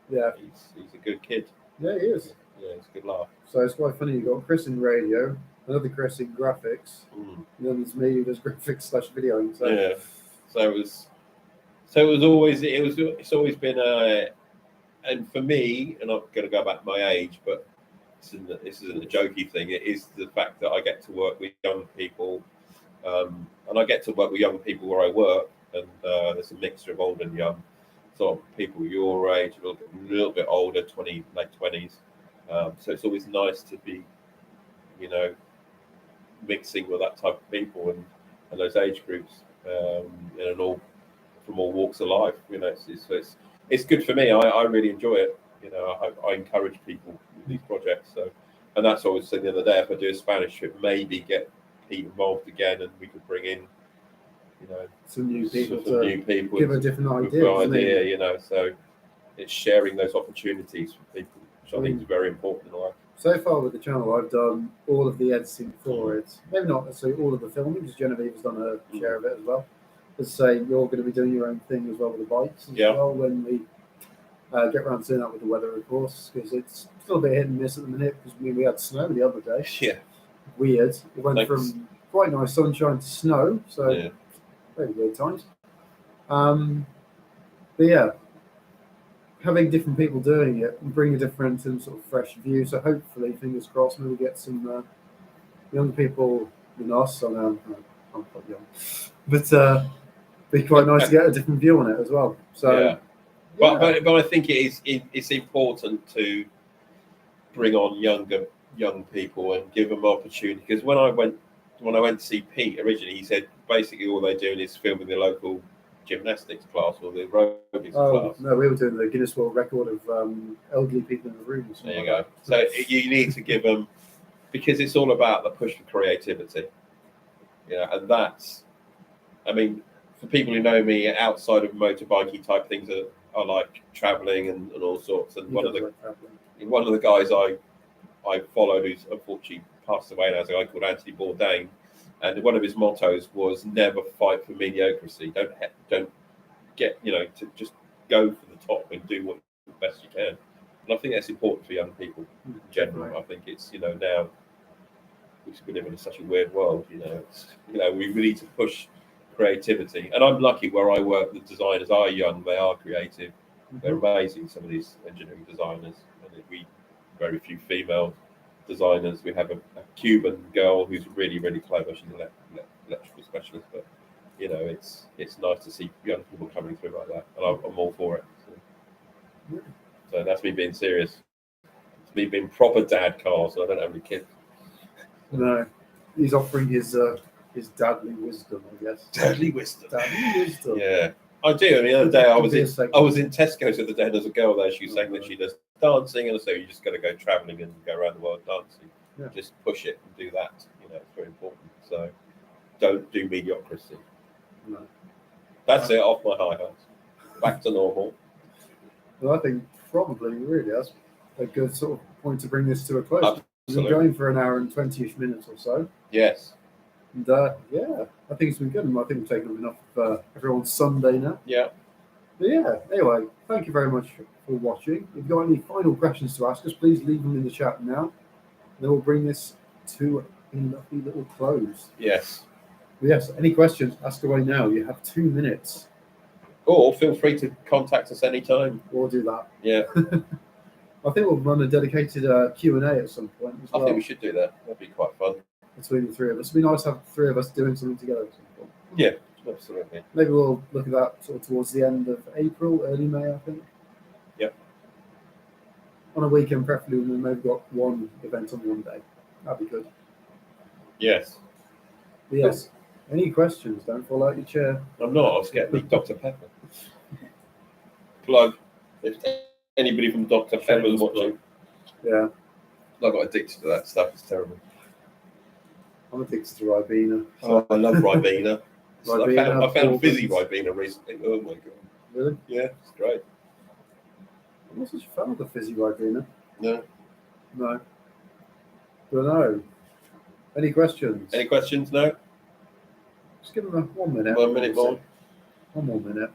yeah, he's a good kid. Yeah, he is. Yeah, it's a good laugh. So it's quite funny. You got Chris in radio, another Chris in graphics, and then there's me who does graphics / videoing. So. Yeah. It's always been and for me, and I'm going to go back to my age, but this isn't a jokey thing. It is the fact that I get to work with young people, and I get to work with young people where I work, and there's a mixture of old and young, sort of people your age, a little bit older, late 20s. So it's always nice to be, mixing with that type of people and those age groups, and all from all walks of life. It's good for me. I really enjoy it. I encourage people with these projects. So, and that's what I was saying the other day. If I do a Spanish trip, maybe get Pete involved again, and we could bring in, some new people give a different idea. So it's sharing those opportunities for people, which I think is very important in life. So far with the channel, I've done all of the editing for it. Maybe not necessarily all of the filming, because Genevieve has done a share of it as well. Let's say you're going to be doing your own thing as well with the bikes as well when we get around to doing that with the weather, of course, because it's still a bit hit and miss at the minute, because we had snow the other day. Yeah. Weird. It went from quite nice sunshine to snow, so very weird times. But yeah, having different people doing it and bring a different and sort of fresh view. So hopefully, fingers crossed, maybe get some young people in us. I know I'm quite young, but be quite nice to get a different view on it as well. So, but I think it's important to bring on young people and give them opportunity. Because when I went to see Pete originally, he said basically all they're doing is filming the local gymnastics class or the aerobics class. No, we were doing the Guinness World Record of elderly people in the room. There you go. So you need to give them, because it's all about the push for creativity. And that's, I mean, for people who know me outside of motorbikey type things, I like traveling and all sorts. And one of the guys I followed, who's unfortunately passed away now, is a guy called Anthony Bourdain. And one of his mottos was never fight for mediocrity. Don't get, to just go for the top and do what the best you can. And I think that's important for young people in general. I think it's, now we live in such a weird world, we need to push creativity. And I'm lucky where I work, the designers are young, they are creative. They're amazing, some of these engineering designers. And we very few female designers. We have a Cuban girl who's really, really clever. She's an electrical specialist, but it's nice to see young people coming through like that, and I'm all for it. So that's me being serious. It's me being proper dad, Carl. So I don't have any kids. No, he's offering his dadly wisdom, I guess. Dadly wisdom. Yeah. I do. I mean, the other day I was in Tesco's the other day, and there's a girl there. She was saying that she does dancing, and so you just got to go traveling and go around the world dancing. Yeah. Just push it and do that. It's very important. So don't do mediocrity. No. That's it. Off my high horse. Back to normal. Well, I think probably really that's a good sort of point to bring this to a close. Absolutely. We're going for an hour and 20-ish minutes or so. Yes. And I think it's been good, and I think we've taken up enough of everyone's Sunday now. Yeah. But anyway, thank you very much for watching. If you've got any final questions to ask us, please leave them in the chat now. And then we'll bring this to a lovely little close. Yes. But yes, any questions, ask away now. You have 2 minutes. Or feel free to contact us anytime. We'll do that. Yeah. I think we'll run a dedicated Q&A at some point as well. I think we should do that. That'd be quite fun. Between the three of us. It'd be nice to have the three of us doing something together at some point. Yeah, absolutely. Maybe we'll look at that sort of towards the end of April, early May, I think. Yep. On a weekend, preferably, and then maybe got one event on one day. That'd be good. Yes. But yes. Any questions? Don't fall out your chair. I'm not. I was getting Dr. Pepper. Plug. If anybody from Dr. Pepper's watching. Yeah. I got addicted to that stuff. It's terrible. I'm addicted to Ribena. Oh, I love Ribena. I found fizzy Ribena recently. Oh my god. Really? Yeah, it's great. I'm not such a fan of the fizzy Ribena. No. No. But no. Any questions? Any questions? No. Just give them a 1 minute. 1 minute more. 1 more minute.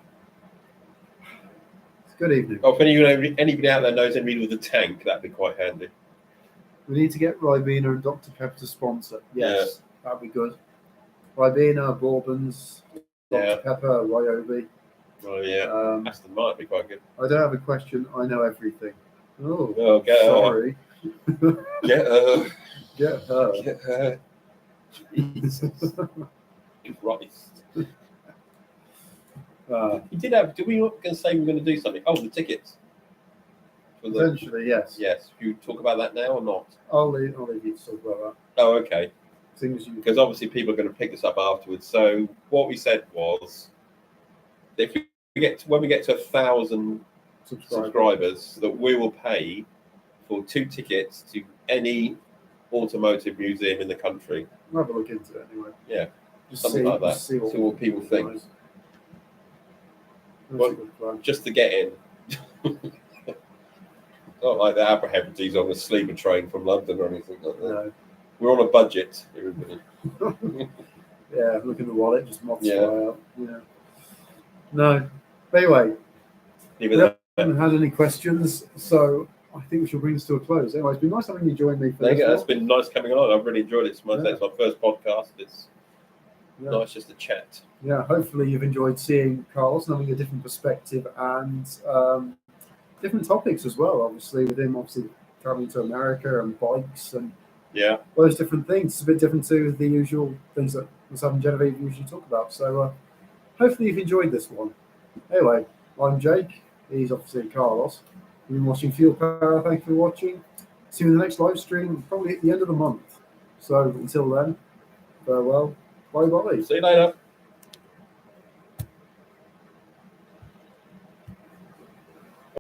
It's good evening. Oh, if anybody out there knows anybody with a tank, that'd be quite handy. We need to get Ribena and Dr. Pepper to sponsor. Yes, that'd be good. Ribena, Bourbons, Dr. Pepper, Ryobi. Oh yeah, Aston Martin would be quite good. I don't have a question. I know everything. Oh, get sorry. Get her. Get her. Get her. Jesus Christ. You did have. Did we not going to say we were going to do something? Oh, the tickets. Potentially, yes. Yes. You talk about that now or not? I'll leave you to talk about that. Oh, okay. Because obviously people are going to pick this up afterwards. So what we said was, if when we get to 1,000 subscribers, that we will pay for 2 tickets to any automotive museum in the country. I'll have a look into it anyway. Yeah, something like that. See what people think. Well, just to get in. Not like the Abrahamses on a sleeper train from London or anything like that. No. We're on a budget, everybody. Yeah, look in the wallet, just mods fly out. Yeah. No. But anyway, we haven't had any questions, so I think we should bring this to a close. Anyway, it's been nice having you join me for this. It's been nice coming along. I've really enjoyed it. It's my first podcast. It's nice just to chat. Yeah, hopefully you've enjoyed seeing Carlos and having a different perspective and different topics as well. Obviously, with him traveling to America and bikes and those different things. It's a bit different to the usual things that myself and Genevieve usually talk about. So hopefully you've enjoyed this one. Anyway, I'm Jake. He's obviously Carlos. You've been watching Fuel Power. Thank you for watching. See you in the next live stream, probably at the end of the month. So until then, farewell. Bye-bye. See you later.